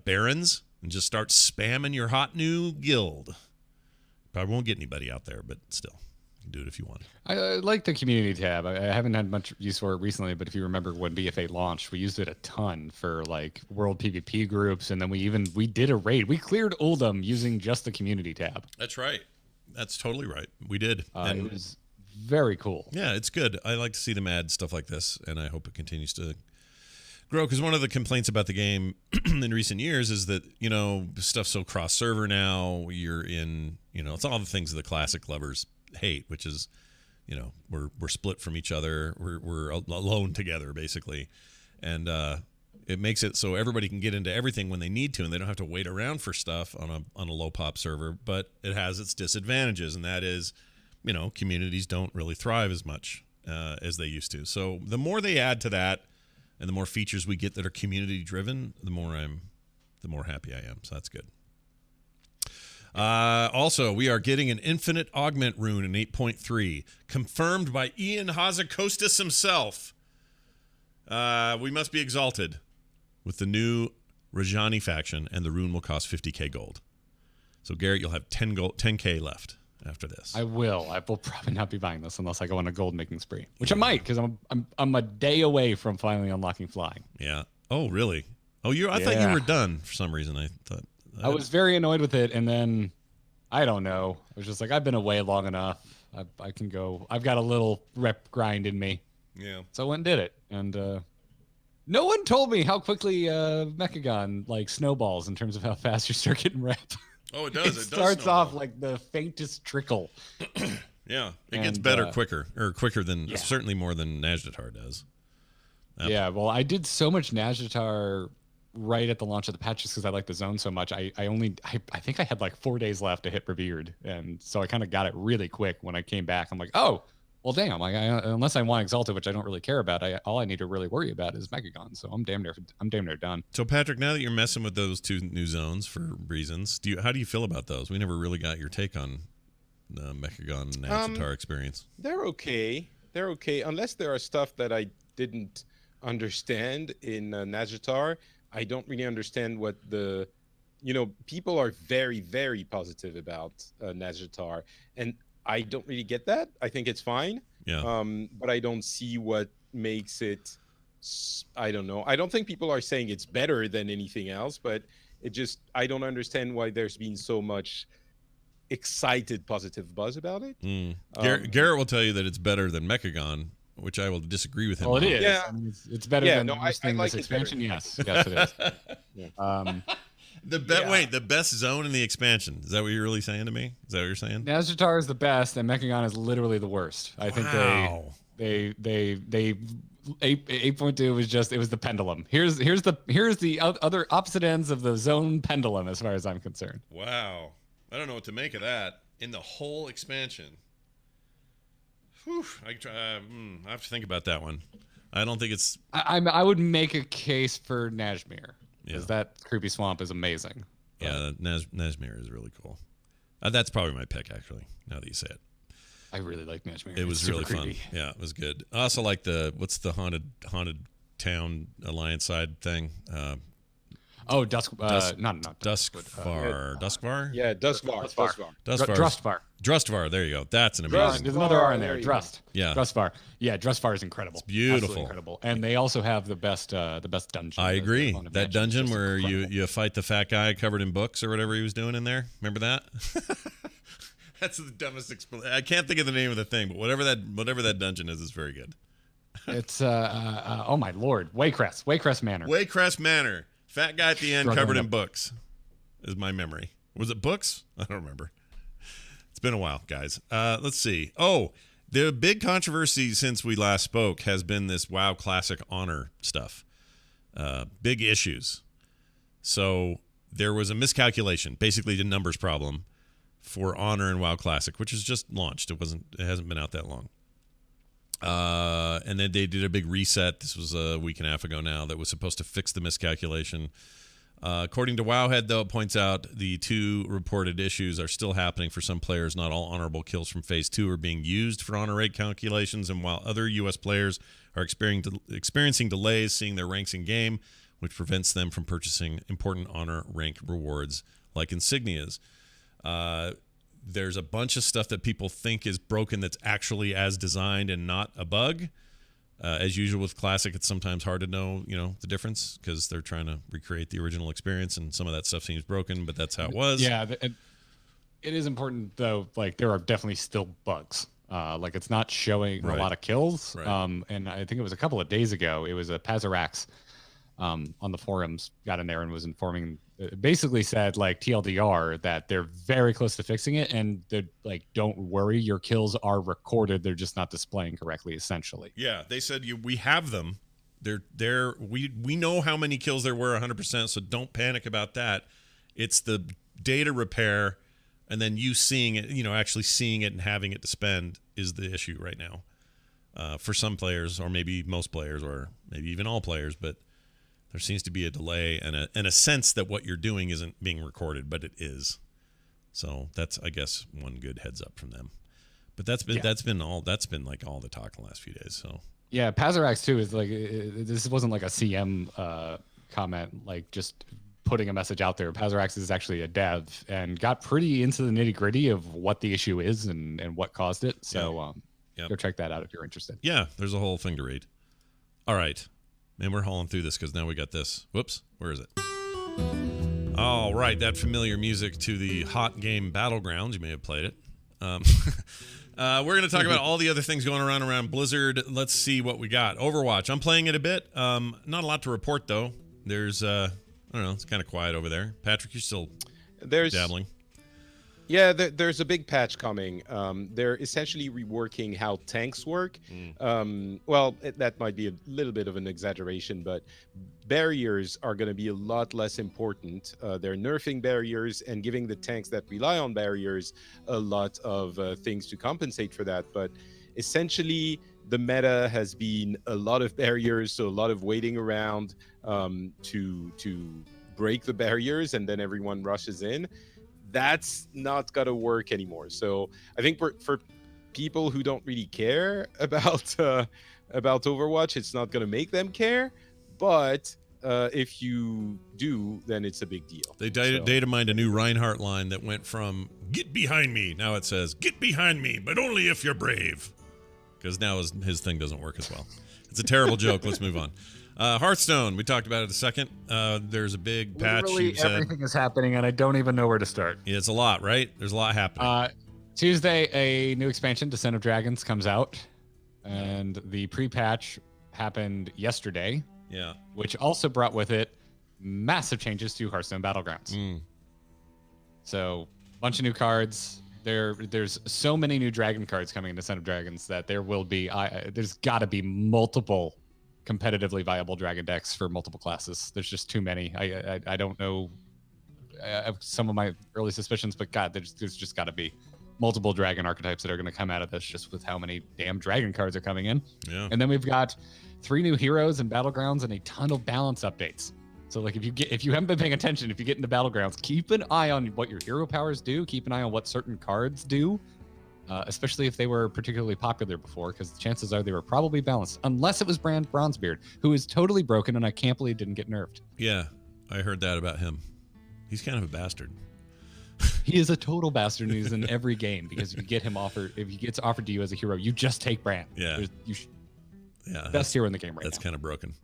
Barons and just start spamming your hot new guild. Probably won't get anybody out there, but still. Do it if you want. I like the community tab. I haven't had much use for it recently, but if you remember when BFA launched, we used it a ton for like world PvP groups, and then we did a raid. We cleared Uldum using just the community tab. That's right. That's totally right. We did. It was very cool. Yeah, it's good. I like to see them add stuff like this, and I hope it continues to grow, because one of the complaints about the game in recent years is that, stuff's so cross-server now. You're in, it's all the things the classic lovers hate, which is, we're split from each other. We're alone together, basically. And it makes it so everybody can get into everything when they need to, and they don't have to wait around for stuff on a low pop server. But it has its disadvantages, and that is, communities don't really thrive as much as they used to. So the more they add to that, and the more features we get that are community driven, the more happy I am. So that's good. Also, we are getting an infinite augment rune in 8.3, confirmed by Ian Hazacostas himself. We must be exalted with the new Rajani faction, and the rune will cost 50k gold. So, Garrett, you'll have 10k left after this. I will. I will probably not be buying this unless I go on a gold making spree, which I might, because I'm a day away from finally unlocking flying. Yeah. Oh, really? Oh, I thought you were done for some reason. I was very annoyed with it, and then I don't know. I was just like, I've been away long enough. I can go. I've got a little rep grind in me. Yeah. So I went and did it, and no one told me how quickly Mechagon like snowballs in terms of how fast you start getting rep. Oh, it does. It does starts snowball. off like the faintest trickle. Yeah, it gets better quicker than certainly more than Najdatar does. Yeah, well, I did so much Najdatar right at the launch of the patch just because I like the zone so much. I think I had like 4 days left to hit Revered, and so I kind of got it really quick when I came back. I'm like, oh, well, damn! Like, unless I want Exalted, which I don't really care about, all I need to really worry about is Mechagon. So I'm damn near done. So Patrick, now that you're messing with those two new zones for reasons, how do you feel about those? We never really got your take on the Mechagon and Najdatar experience. They're okay. They're okay, unless there are stuff that I didn't understand in Najdatar. I don't really understand what people are very, very positive about Najdatar, and I don't really get that. I think it's fine. Yeah. But I don't see what makes it. I don't know. I don't think people are saying it's better than anything else, but I don't understand why there's been so much excited positive buzz about it. Garrett will tell you that it's better than Mechagon, which I will disagree with him. Well, it on. is. Yeah. I mean, it's better than most things like this it better. expansion. Yes, it is. Yeah. Wait, the best zone in the expansion. Is that what you're really saying to me? Is that what you're saying? Nazjatar is the best, and Mechagon is literally the worst. I think Wow. they 8.2 was it was the pendulum. Here's the other opposite ends of the zone pendulum, as far as I'm concerned. Wow. I don't know what to make of that in the whole expansion. Whew. I have to think about that one. I don't think it's. I would make a case for Najmir, because Yeah. that creepy swamp is amazing. Yeah, Najmir is really cool. That's probably my pick, actually, now that you say it. I really like Najmir. It was It's really super fun. creepy. Yeah, it was good. I also like what's the haunted town alliance side thing? Oh, Dusk. Dusk- not Duskvar. Duskvar? Yeah, Duskvar. Duskvar. Drustvar. There you go. That's an amazing. There's another R in there. There you go. Drust. Yeah. Drustvar. Yeah, Drustvar is incredible. It's beautiful. incredible. And they also have the best dungeon. I agree. Haunted That Mansion is dungeon just where incredible. you fight the fat guy covered in books or whatever he was doing in there. Remember that? That's the dumbest explanation. I can't think of the name of the thing, but whatever that dungeon is very good. It's oh my lord, Waycrest Manor. Waycrest Manor. Fat guy at the end Struggling covered in up. books is my memory. Was it books? I don't remember. It's been a while, guys. Let's see. Oh, the big controversy since we last spoke has been this WoW Classic Honor stuff. Big issues. So there was a miscalculation, basically the numbers problem for Honor and WoW Classic, which is just launched. It hasn't been out that long. And then they did a big reset. This was a week and a half ago now that was supposed to fix the miscalculation. According to Wowhead, though, it points out the 2 reported issues are still happening for some players. Not all honorable kills from Phase 2 are being used for honor rate calculations, and while other U.S. players are experiencing delays seeing their ranks in game, which prevents them from purchasing important honor rank rewards like insignias. There's a bunch of stuff that people think is broken that's actually as designed and not a bug. As usual with Classic, it's sometimes hard to know, the difference because they're trying to recreate the original experience, and some of that stuff seems broken, but that's how it was. Yeah, it is important though. Like there are definitely still bugs. Like it's not showing Right. a lot of kills. Right. And I think it was a couple of days ago. It was a Pazarax on the forums got in there and was informing. Basically said like TLDR that they're very close to fixing it, and they're like, don't worry, your kills are recorded. They're just not displaying correctly. Essentially. Yeah, they said we have them. We know how many kills there were 100%, so don't panic about that. It's the data repair and then you seeing it, actually seeing it and having it to spend is the issue right now. For some players, or maybe most players, or maybe even all players, but there seems to be a delay and a sense that what you're doing isn't being recorded, but it is. So that's, I guess, one good heads up from them. But that's been like all the talk in the last few days. So Yeah, Pazarax too is like this wasn't like a CM comment, like just putting a message out there. Pazarax is actually a dev and got pretty into the nitty gritty of what the issue is and what caused it. So Yep. go check that out if you're interested. yeah, there's a whole thing to read. All right. Man, we're hauling through this because now we got this. Whoops. Where is it? All right. That familiar music to the hot game Battlegrounds. You may have played it. We're going to talk about all the other things going around Blizzard. Let's see what we got. Overwatch. I'm playing it a bit. Not a lot to report, though. There's, I don't know, it's kind of quiet over there. Patrick, you're still dabbling. Yeah, there's a big patch coming. They're essentially reworking how tanks work. That might be a little bit of an exaggeration, but barriers are going to be a lot less important. They're nerfing barriers and giving the tanks that rely on barriers a lot of things to compensate for that. But essentially, the meta has been a lot of barriers, so a lot of waiting around to break the barriers, and then everyone rushes in. That's not gonna work anymore. So I think for people who don't really care about Overwatch, it's not gonna make them care. But if you do, then it's a big deal. They data mined a new Reinhardt line that went from "Get behind me." Now it says "Get behind me, but only if you're brave," because now his thing doesn't work as well. It's a terrible joke. Let's move on. Hearthstone, we talked about it a second. There's a big patch. Literally everything is happening, and I don't even know where to start. Yeah, it's a lot, right? There's a lot happening. Tuesday, a new expansion, Descent of Dragons, comes out, and the pre-patch happened yesterday. Yeah. Which also brought with it massive changes to Hearthstone Battlegrounds. So, a bunch of new cards. There's so many new dragon cards coming in Descent of Dragons that there will be. There's got to be multiple competitively viable dragon decks for multiple classes. There's just too many. I don't know. I have some of my early suspicions, but God, there's just got to be multiple dragon archetypes that are going to come out of this, just with how many damn dragon cards are coming in. Yeah. And then we've got 3 new heroes and Battlegrounds and a ton of balance updates. So like if you haven't been paying attention, if you get into Battlegrounds, keep an eye on what your hero powers do. Keep an eye on what certain cards do. Especially if they were particularly popular before, because the chances are they were probably balanced, unless it was Bronzebeard, who is totally broken, and I can't believe didn't get nerfed. Yeah. I heard that about him. He's kind of a bastard. He is a total bastard, and he's in every game because if he gets offered to you as a hero, you just take Bran. Yeah. Yeah. Best hero in the game right that's now. kind of broken.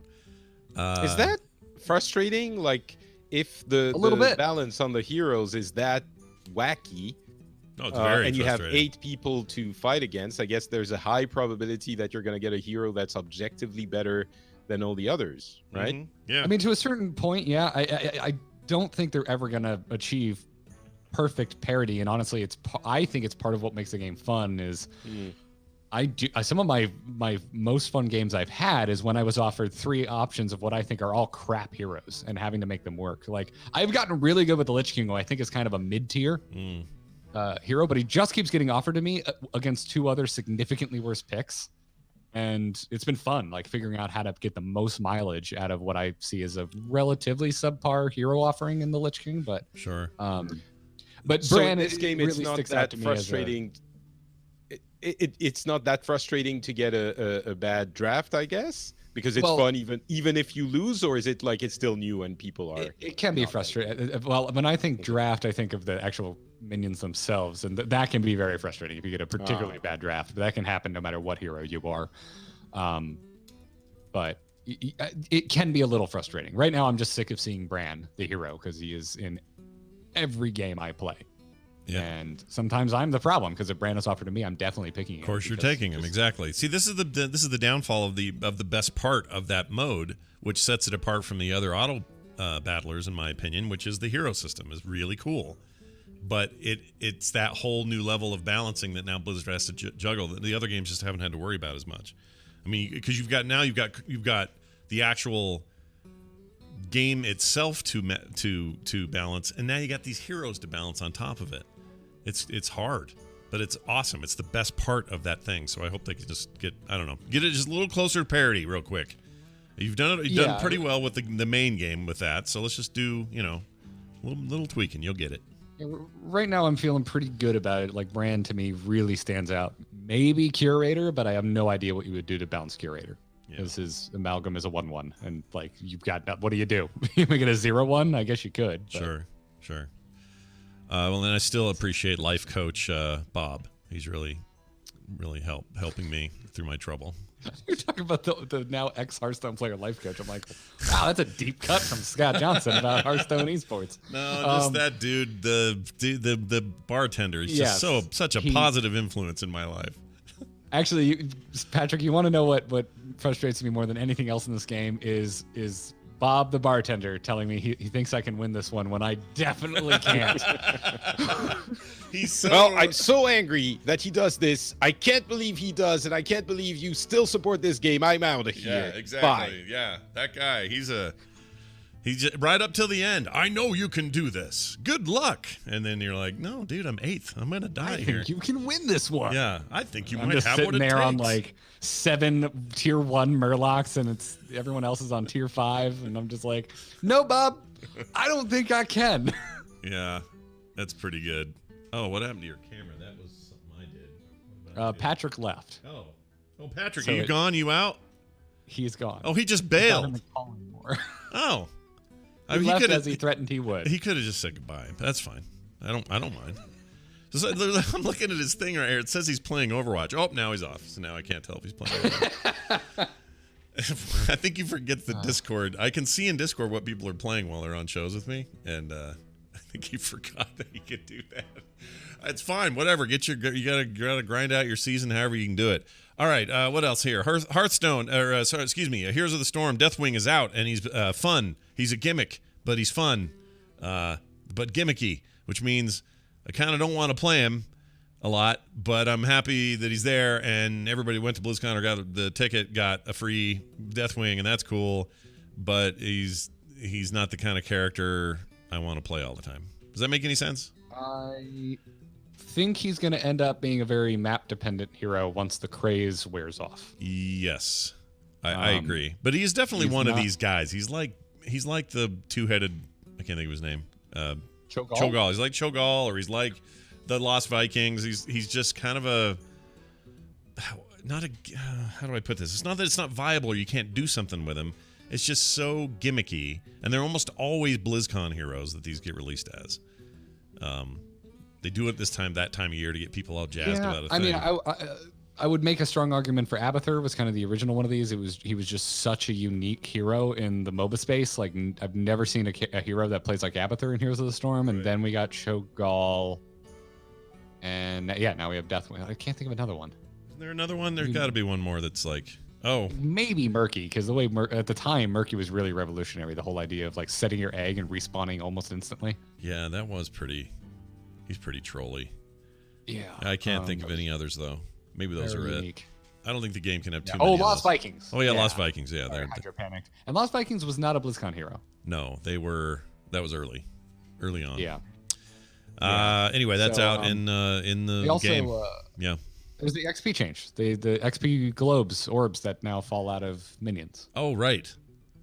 Is that frustrating? Like, if the little bit. balance on the heroes is that wacky, Oh, it's very and you have frustrating. 8 people to fight against, I guess there's a high probability that you're going to get a hero that's objectively better than all the others, right? Mhm. Yeah. I mean, to a certain point, yeah. I don't think they're ever going to achieve perfect parity, and honestly, I think it's part of what makes the game fun. Is some of my most fun games I've had is when I was offered 3 options of what I think are all crap heroes and having to make them work. Like, I've gotten really good with the Lich King, who I think is kind of a mid-tier hero, but he just keeps getting offered to me against 2 other significantly worse picks. And it's been fun, like figuring out how to get the most mileage out of what I see as a relatively subpar hero offering in the Lich King. But Sure. but So Bran, in this game, it's really not sticks out that to me as a- frustrating. It's not that frustrating to get a bad draft, I guess, because it's Well- fun even if you lose, or is it like it's still new and people are? It can be frustrating. Well, when I think draft, I think of the actual minions themselves, and that can be very frustrating if you get a particularly bad draft. But that can happen no matter what hero you are. But it can be a little frustrating. Right now, I'm just sick of seeing Bran, the hero, because he is in every game I play. Yeah. And sometimes I'm the problem because if Bran is offered to me, I'm definitely picking him. Of course, you're because taking him. just- Exactly. See, this is the downfall of the best part of that mode, which sets it apart from the other auto battlers, in my opinion, which is the hero system is really cool. But it's that whole new level of balancing that now Blizzard has to juggle that the other games just haven't had to worry about as much. I mean, because you've got the actual game itself to balance, and now you got these heroes to balance on top of it. It's hard, but it's awesome. It's the best part of that thing. So I hope they can just get it just a little closer to parity real quick. You've done it. You've done pretty well with the main game with that. So let's just do a little tweaking. You'll get it. Yeah, right now, I'm feeling pretty good about it. Like, Bran to me really stands out. Maybe Curator, but I have no idea what you would do to bounce Curator. Yeah. Because his amalgam is a 1/1, and like you've got what do you do? You make it a 0/1? I guess you could. But. Sure. Well, then I still appreciate life coach Bob. He's really helping me through my trouble. You're talking about the now ex-Hearthstone player life coach. I'm like, wow, that's a deep cut from Scott Johnson about Hearthstone esports. No, just that dude, the bartender. He's just such a positive influence in my life. Actually, Patrick, you want to know what frustrates me more than anything else in this game is Bob the bartender telling me he thinks I can win this one when I definitely can't. I'm so angry that he does this. I can't believe he does, and I can't believe you still support this game. I'm out of here. Yeah, exactly. Bye. Yeah, that guy. He's just right up till the end. I know you can do this. Good luck. And then you're like, no, dude, I'm 8th. I'm gonna die here. You can win this one. Yeah, I think you I'm might just have sitting what it there takes. on like 7 tier 1 Murlocs, and it's everyone else is on tier 5, and I'm just like, no, Bob, I don't think I can. Yeah, that's pretty good. Oh, what happened to your camera? That was something I did. What about you? Patrick left. Oh, Patrick, So are you gone? You out? He's gone. Oh, he just He's not in bailed. the call anymore. Oh, He left coulda- as he threatened he would. He could have just said goodbye. But that's fine. I don't mind. So I'm looking at his thing right here. It says he's playing Overwatch. Oh, now he's off. So now I can't tell if he's playing Overwatch. I think you forget the Discord. I can see in Discord what people are playing while they're on shows with me, and I think he forgot that he could do that. It's fine. Whatever. You gotta grind out your season however you can do it. All right. What else here? Hearthstone. Heroes of the Storm. Deathwing is out, and he's fun. He's a gimmick, but he's fun, but gimmicky, which means I kind of don't want to play him a lot, but I'm happy that he's there, and everybody went to BlizzCon or got the ticket, got a free Deathwing, and that's cool. But he's not the kind of character I want to play all the time. Does that make any sense? I think he's going to end up being a very map-dependent hero once the craze wears off. Yes, I agree. But he is definitely one of these guys. He's like the two-headed. I can't think of his name. Cho'Gall. He's like Cho'Gall, or he's like the Lost Vikings. He's just kind of how do I put this? It's not that it's not viable or you can't do something with him. It's just so gimmicky, and they're almost always BlizzCon heroes that these get released as. They do it that time of year to get people all jazzed about it. I mean, I would make a strong argument for Abathur was kind of the original one of these. He was just such a unique hero in the MOBA space. Like I've never seen a hero that plays like Abathur in Heroes of the Storm. And then we got Cho'Gall, and now we have Deathwing. I can't think of another one. Isn't there another one? There's got to be one more that's like, maybe Murky, because the way at the time Murky was really revolutionary. The whole idea of like setting your egg and respawning almost instantly. Yeah, that was pretty. He's pretty trolly. Yeah, I can't think of any others though. Maybe those are unique. it. I don't think the game can have too Oh, many. Lost Vikings. Oh yeah, Lost Vikings. Yeah, they're Hydro Panicked. And Lost Vikings was not a BlizzCon hero. No, they were. That was early on. Yeah. Anyway, that's out in the game. Yeah. There's the XP change. The XP orbs that now fall out of minions. Oh, right.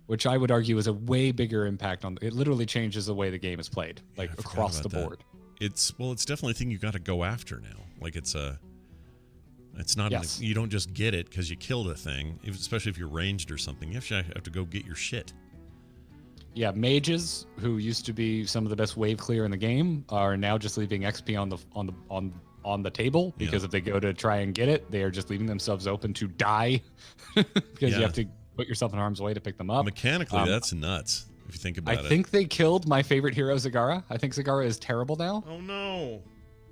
Which I would argue is a way bigger impact on. It literally changes the way the game is played, like across the board. It's definitely a thing you got to go after now. Like it's not. Yes. You don't just get it because you killed a thing, especially if you're ranged or something. You actually have to go get your shit. Yeah, mages who used to be some of the best wave clear in the game are now just leaving XP on the table because if they go to try and get it, they are just leaving themselves open to die because you have to put yourself in harm's way to pick them up. Mechanically, that's nuts if you think about it. I think they killed my favorite hero, Zagara. I think Zagara is terrible now. Oh no.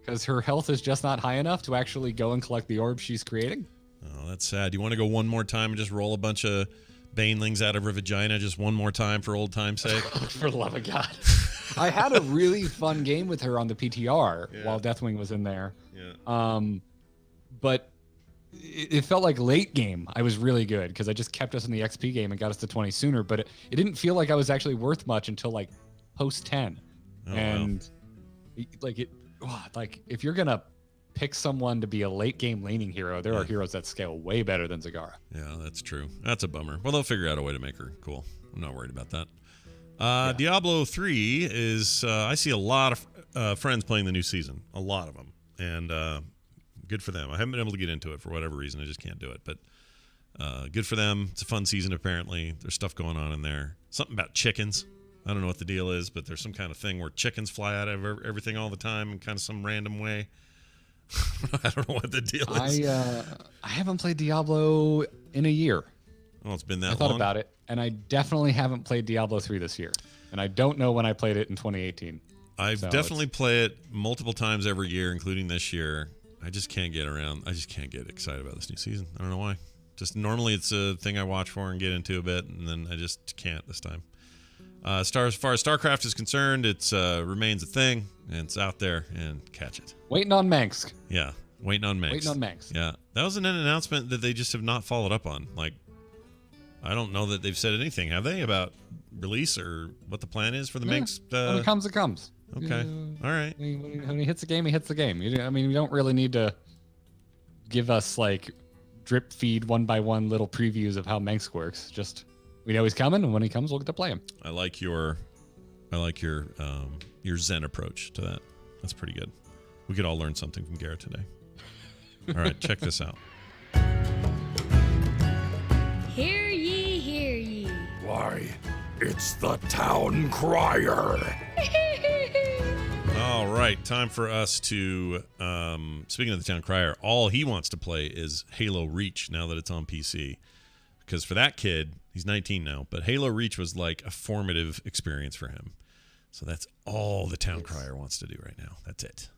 Because her health is just not high enough to actually go and collect the orb she's creating. Oh, that's sad. You want to go one more time and just roll a bunch of banelings out of her vagina just one more time for old time's sake? For the love of God. I had a really fun game with her on the PTR while Deathwing was in there. Yeah. But it felt like late game. I was really good because I just kept us in the XP game and got us to 20 sooner. But it didn't feel like I was actually worth much until like post 10. Oh, and like if you're gonna pick someone to be a late game laning hero, there are heroes that scale way better than Zagara. Yeah, that's true. That's a bummer. Well, they'll figure out a way to make her cool. I'm not worried about that. Diablo 3 is I see a lot of friends playing the new season, a lot of them, and good for them. I haven't been able to get into it for whatever reason. I just can't do it, but good for them. It's a fun season apparently. There's stuff going on in there. Something about chickens. I don't know what the deal is, but there's some kind of thing where chickens fly out of everything all the time in kind of some random way. I don't know what the deal is. I haven't played Diablo in a year. Oh, it's been that long? I thought about it, and I definitely haven't played Diablo 3 this year. And I don't know when I played it in 2018. I've definitely played it multiple times every year, including this year. I just can't get excited about this new season. I don't know why. Just normally it's a thing I watch for and get into a bit, and then I just can't this time. As far as StarCraft is concerned, it's remains a thing, and it's out there, and catch it. Waiting on Manx. Yeah, waiting on Manx. Yeah, that was an announcement that they just have not followed up on. Like, I don't know that they've said anything, have they, about release or what the plan is for the Manx? When it comes, it comes. Okay, all right. When he hits the game, he hits the game. I mean, you don't really need to give us like drip feed one by one little previews of how Manx works. Just we know he's coming, and when he comes, we'll get to play him. I like your Zen approach to that. That's pretty good. We could all learn something from Garrett today. All right, check this out. Hear ye, hear ye. Why, it's the town crier. All right, time for us to, speaking of the town crier, all he wants to play is Halo Reach now that it's on PC. Because for that kid, he's 19 now, but Halo Reach was like a formative experience for him. So that's all the town crier wants to do right now. That's it.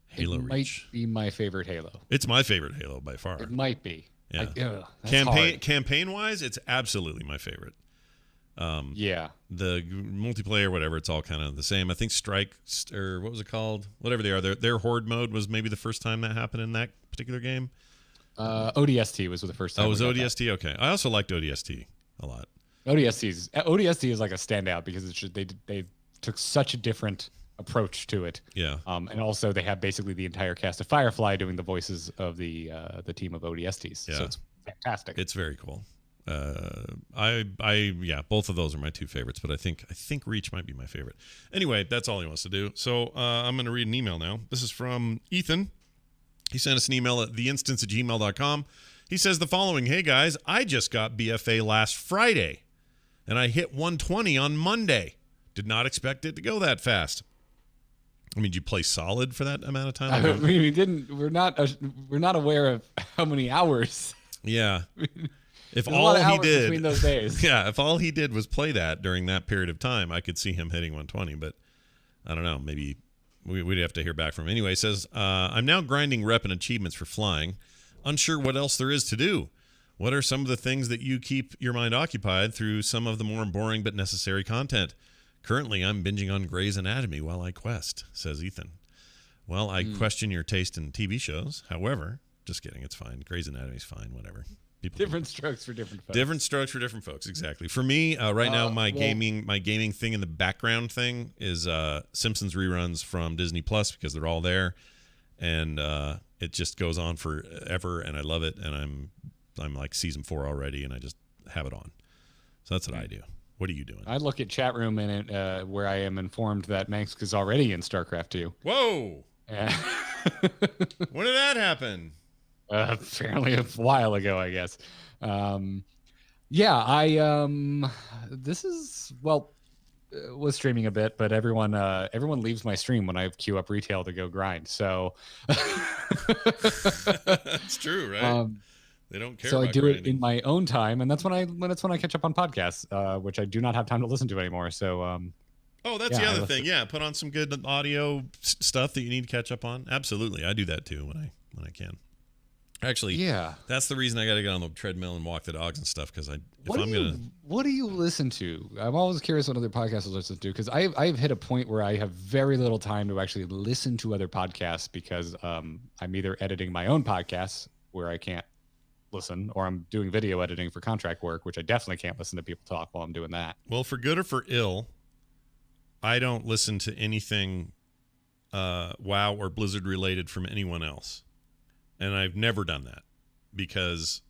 Halo Reach. Might be my favorite Halo. It's my favorite Halo by far. It might be. Yeah. Campaign wise, it's absolutely my favorite. Yeah. The multiplayer, whatever, it's all kind of the same. I think Strike, or what was it called? Whatever they are, their Horde mode was maybe the first time that happened in that particular game. ODST was the first time. Oh, it was ODST? Okay. I also liked ODST a lot. ODST is like a standout because they took such a different approach to it. Yeah. And also they have basically the entire cast of Firefly doing the voices of the team of ODSTs. Yeah. So it's fantastic. It's very cool. Both of those are my two favorites, but I think Reach might be my favorite. Anyway, that's all he wants to do. So I'm going to read an email now. This is from Ethan. He sent us an email at theinstance@gmail.com. He says the following: Hey guys, I just got BFA last Friday. and I hit 120 on Monday. Did not expect it to go that fast. I mean, did you play solid for that amount of time? I mean, we didn't. We're not aware of how many hours. Yeah. If There's all a lot of he hours did, between those days. yeah, if all he did was play that during that period of time, I could see him hitting 120. But I don't know. Maybe we'd have to hear back from him. Anyway, it says, I'm now grinding rep and achievements for flying. Unsure what else there is to do. What are some of the things that you keep your mind occupied through some of the more boring but necessary content? Currently, I'm binging on Grey's Anatomy while I quest, says Ethan. Well, I question your taste in TV shows. However, just kidding. It's fine. Grey's Anatomy's fine. Whatever. Different strokes for different folks. Different strokes for different folks. Exactly. For me, right now, my gaming thing in the background thing is Simpsons reruns from Disney Plus because they're all there, and it just goes on forever, and I love it. And I'm like season 4 already, and I just have it on. So that's what I do. What are you doing? I look at chat room in it where I am informed that Manx is already in StarCraft 2. Whoa! Yeah. When did that happen? Apparently a while ago, I guess. This is was streaming a bit, but everyone leaves my stream when I queue up retail to go grind. So It's true, right? They don't care. So about I do grinding. it in my own time, and that's when I catch up on podcasts, which I do not have time to listen to anymore. So Oh, that's the other thing. Yeah, put on some good audio stuff that you need to catch up on. Absolutely, I do that too when I can. Actually, yeah, that's the reason I got to get on the treadmill and walk the dogs and stuff because what do you listen to? I'm always curious what other podcasts I listen to because I've hit a point where I have very little time to actually listen to other podcasts because I'm either editing my own podcasts where I can't listen, or I'm doing video editing for contract work, which I definitely can't listen to people talk while I'm doing that. Well, for good or for ill, I don't listen to anything WoW or Blizzard related from anyone else. And I've never done that because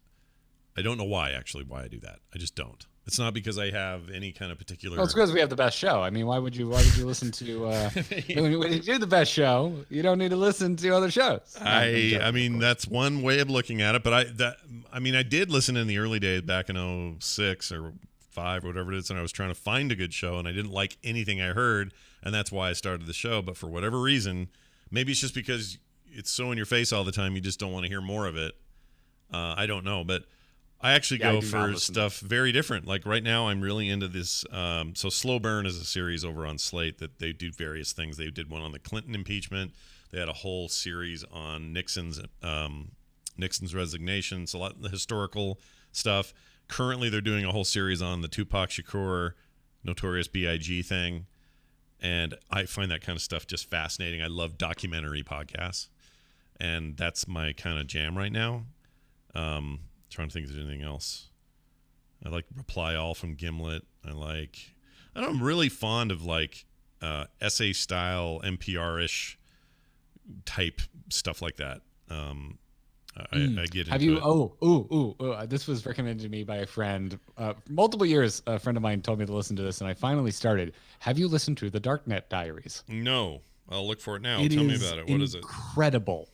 I don't know why I do that. I just don't. It's not because I have any kind of particular. Well, it's because we have the best show. I mean, why would you listen to when you do the best show, you don't need to listen to other shows. I mean, that's one way of looking at it, but I did listen in the early days back in 06 or 5 or whatever it is, and I was trying to find a good show and I didn't like anything I heard, and that's why I started the show. But for whatever reason, maybe it's just because it's so in your face all the time, you just don't want to hear more of it. I don't know, but I actually go for stuff very different. Like right now, I'm really into this. So Slow Burn is a series over on Slate that they do various things. They did one on the Clinton impeachment. They had a whole series on Nixon's resignation. It's a lot of the historical stuff. Currently, they're doing a whole series on the Tupac Shakur, Notorious B.I.G. thing. And I find that kind of stuff just fascinating. I love documentary podcasts. And that's my kind of jam right now. Trying to think if there's anything else. I like Reply All from Gimlet. I'm really fond of essay style NPR-ish type stuff like that. I get into it. This was recommended to me by a friend. Multiple years, a friend of mine told me to listen to this, and I finally started. Have you listened to the Darknet Diaries? No. I'll look for it now. Tell me about it. What is it? Incredible.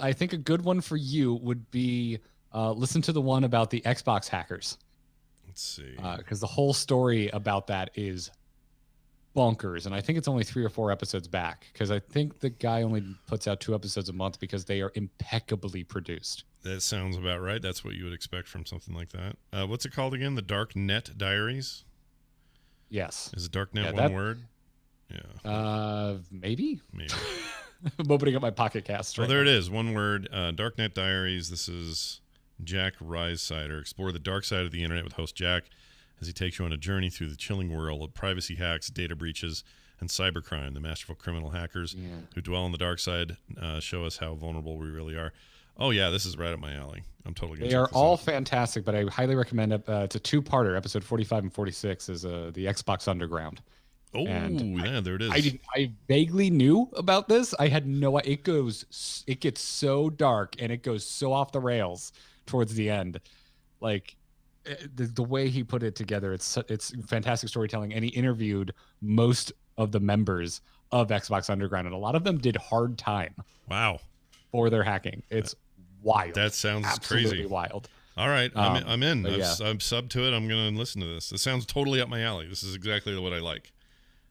I think a good one for you would be listen to the one about the Xbox hackers. Let's see. Because the whole story about that is bonkers, and I think it's only 3 or 4 episodes back. Because I think the guy only puts out 2 episodes a month because they are impeccably produced. That sounds about right. That's what you would expect from something like that. What's it called again? The Darknet Diaries? Yes. Is Darknet one word? Yeah. Maybe. I'm opening up my Pocket Cast. Well, there it is. One word. Darknet Diaries. This is Jack Rhysider. Explore the dark side of the internet with host Jack as he takes you on a journey through the chilling world of privacy hacks, data breaches, and cybercrime. The masterful criminal hackers who dwell on the dark side show us how vulnerable we really are. Oh, yeah, this is right up my alley. I'm totally going to check this out. They are all fantastic, but I highly recommend it. It's a 2-parter. Episode 45 and 46 is the Xbox Underground. Oh, yeah, there it is. I vaguely knew about this. I had no idea. It gets so dark and it goes so off the rails towards the end. Like the way he put it together, it's fantastic storytelling. And he interviewed most of the members of Xbox Underground, and a lot of them did hard time. Wow. For their hacking. It's wild. That sounds absolutely crazy. Wild. All right, I'm in. but yeah. I'm subbed to it. I'm gonna listen to this. This sounds totally up my alley. This is exactly what I like.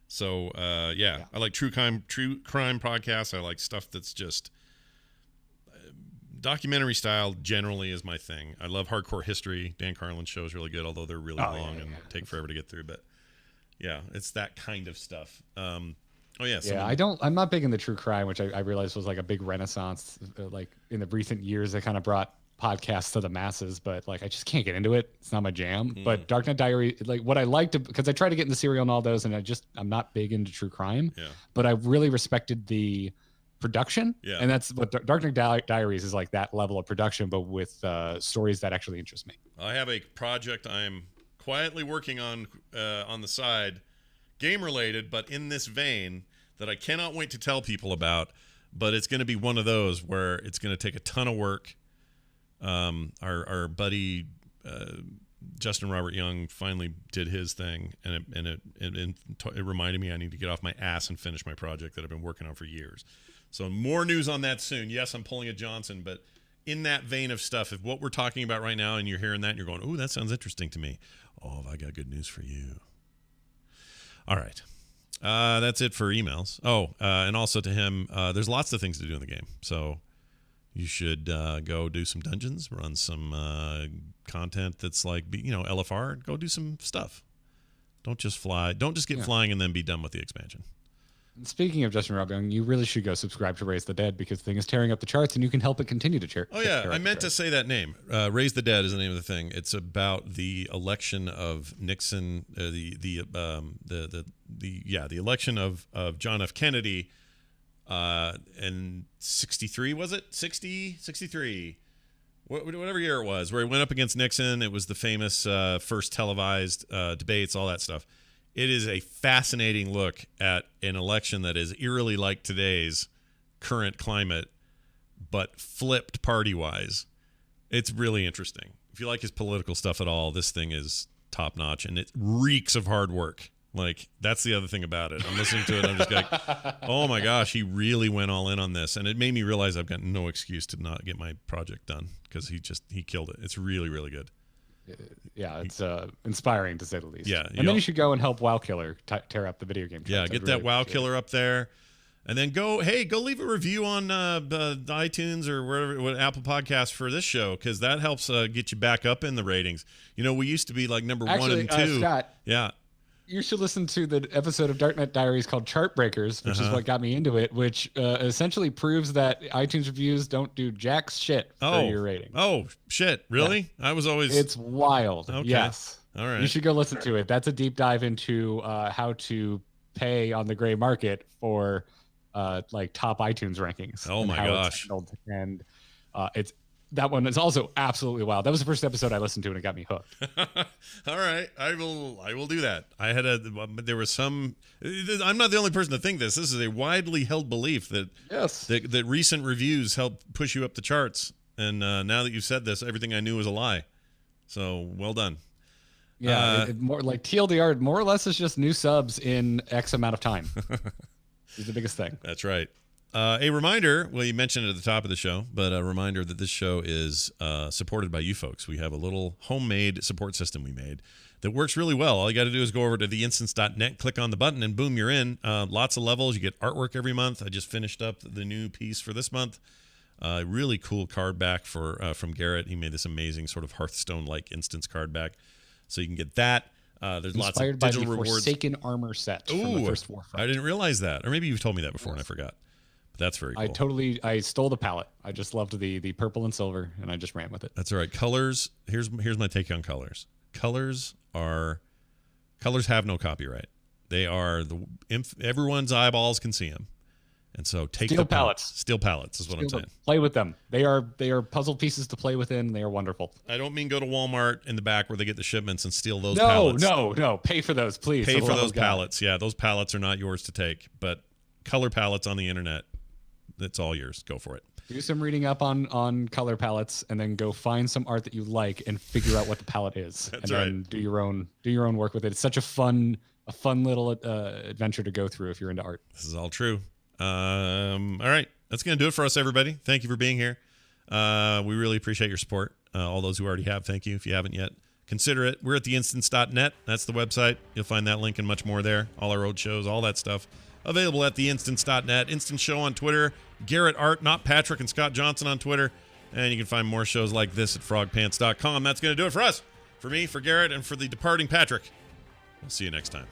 So yeah, I like true crime podcasts. I like stuff that's just documentary style. Generally, is my thing. I love hardcore history. Dan Carlin's show is really good, although they're really long and take forever to get through. But yeah, it's that kind of stuff. Oh yeah, I'm not big in the true crime, which I realized was like a big renaissance, like in the recent years that kind of brought podcasts to the masses. But like, I just can't get into it. It's not my jam. But Darknet Diary, like what I liked, because I tried to get into Serial and all those, and I'm not big into true crime. Yeah. But I really respected the production. Yeah. And that's what Darknet Diaries is, like that level of production, but with stories that actually interest me. I have a project I'm quietly working on the side, game related, but in this vein that I cannot wait to tell people about. But it's going to be one of those where it's going to take a ton of work. Our buddy Justin Robert Young finally did his thing, and it reminded me I need to get off my ass and finish my project that I've been working on for years. So more news on that soon. Yes, I'm pulling a Johnson, but in that vein of stuff, if what we're talking about right now and you're hearing that and you're going, "Ooh, that sounds interesting to me," oh, I got good news for you. All right. That's it for emails. Oh, and also to him, there's lots of things to do in the game. So you should go do some dungeons, run some content that's like, LFR. Go do some stuff. Don't just fly. Don't just get flying and then be done with the expansion. Speaking of Justin Rob Young, you really should go subscribe to Raise the Dead, because the thing is tearing up the charts, and you can help it continue to tear. Oh yeah, I meant to say that name. Raise the Dead is the name of the thing. It's about the election of Nixon, the election of John F. Kennedy, in 63, was it 63? Whatever year it was, where he went up against Nixon. It was the famous first televised debates, all that stuff. It is a fascinating look at an election that is eerily like today's current climate, but flipped party-wise. It's really interesting. If you like his political stuff at all, this thing is top-notch, and it reeks of hard work. Like, that's the other thing about it. I'm listening to it, I'm just like, oh my gosh, he really went all in on this. And it made me realize I've got no excuse to not get my project done, because he killed it. It's really, really good. Yeah, it's inspiring to say the least. Yeah, and then you should go and help WoW Killer tear up the video game. Yeah, get that WoW Killer up there, and then go leave a review on the iTunes or wherever, Apple Podcasts for this show, because that helps get you back up in the ratings. We used to be like number 1 and 2. Scott, yeah. You should listen to the episode of Darknet Diaries called Chart Breakers, which is what got me into it, which essentially proves that iTunes reviews don't do jack shit for your rating. Oh, shit. Really? Yeah. I was always... It's wild. Okay. Yes. All right. You should go listen to it. That's a deep dive into how to pay on the gray market for like top iTunes rankings. Oh, my gosh. And that one is also absolutely wild. That was the first episode I listened to, and it got me hooked. All right, I will do that. There was some. I'm not the only person to think this. This is a widely held belief that that recent reviews help push you up the charts. And now that you've said this, everything I knew was a lie. So well done. Yeah, more like TLDR. More or less, is just new subs in X amount of time. Is the biggest thing. That's right. A reminder, well, you mentioned it at the top of the show, but a reminder that this show is supported by you folks. We have a little homemade support system we made that works really well. All you got to do is go over to theinstance.net, click on the button, and boom, you're in. Lots of levels. You get artwork every month. I just finished up the new piece for this month. Really cool card back from Garrett. He made this amazing sort of Hearthstone-like instance card back. So you can get that. There's lots of digital rewards. Forsaken armor set from the first Warframe. I didn't realize that. Or maybe you've told me that before and I forgot. That's very cool. I stole the palette. I just loved the purple and silver, and I just ran with it. That's all right. Colors. Here's my take on colors. Colors have no copyright. They are everyone's eyeballs can see them, and so take Steel palettes. Steel palettes is what I'm saying. Play with them. They are puzzle pieces to play within. They are wonderful. I don't mean go to Walmart in the back where they get the shipments and steal those pallets. No. Pay for those, please. Pay for those pallets. Yeah, those pallets are not yours to take, but color palettes on the internet. It's all yours. Go for it. Do some reading up on color palettes, and then go find some art that you like and figure out what the palette is. That's and right. Then do your own work with it. It's such a fun little adventure to go through if you're into art. This is all true. All right, that's gonna do it for us, everybody. Thank you for being here. We really appreciate your support. All those who already have, thank you. If you haven't yet, consider it. We're at theinstance.net. That's the website. You'll find that link and much more there. All our old shows, all that stuff. Available at theinstance.net. Instant Show on Twitter. Garrett Art, not Patrick, and Scott Johnson on Twitter. And you can find more shows like this at frogpants.com. That's going to do it for us. For me, for Garrett, and for the departing Patrick. We'll see you next time.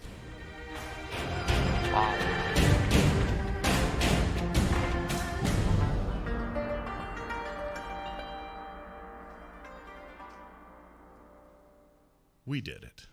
We did it.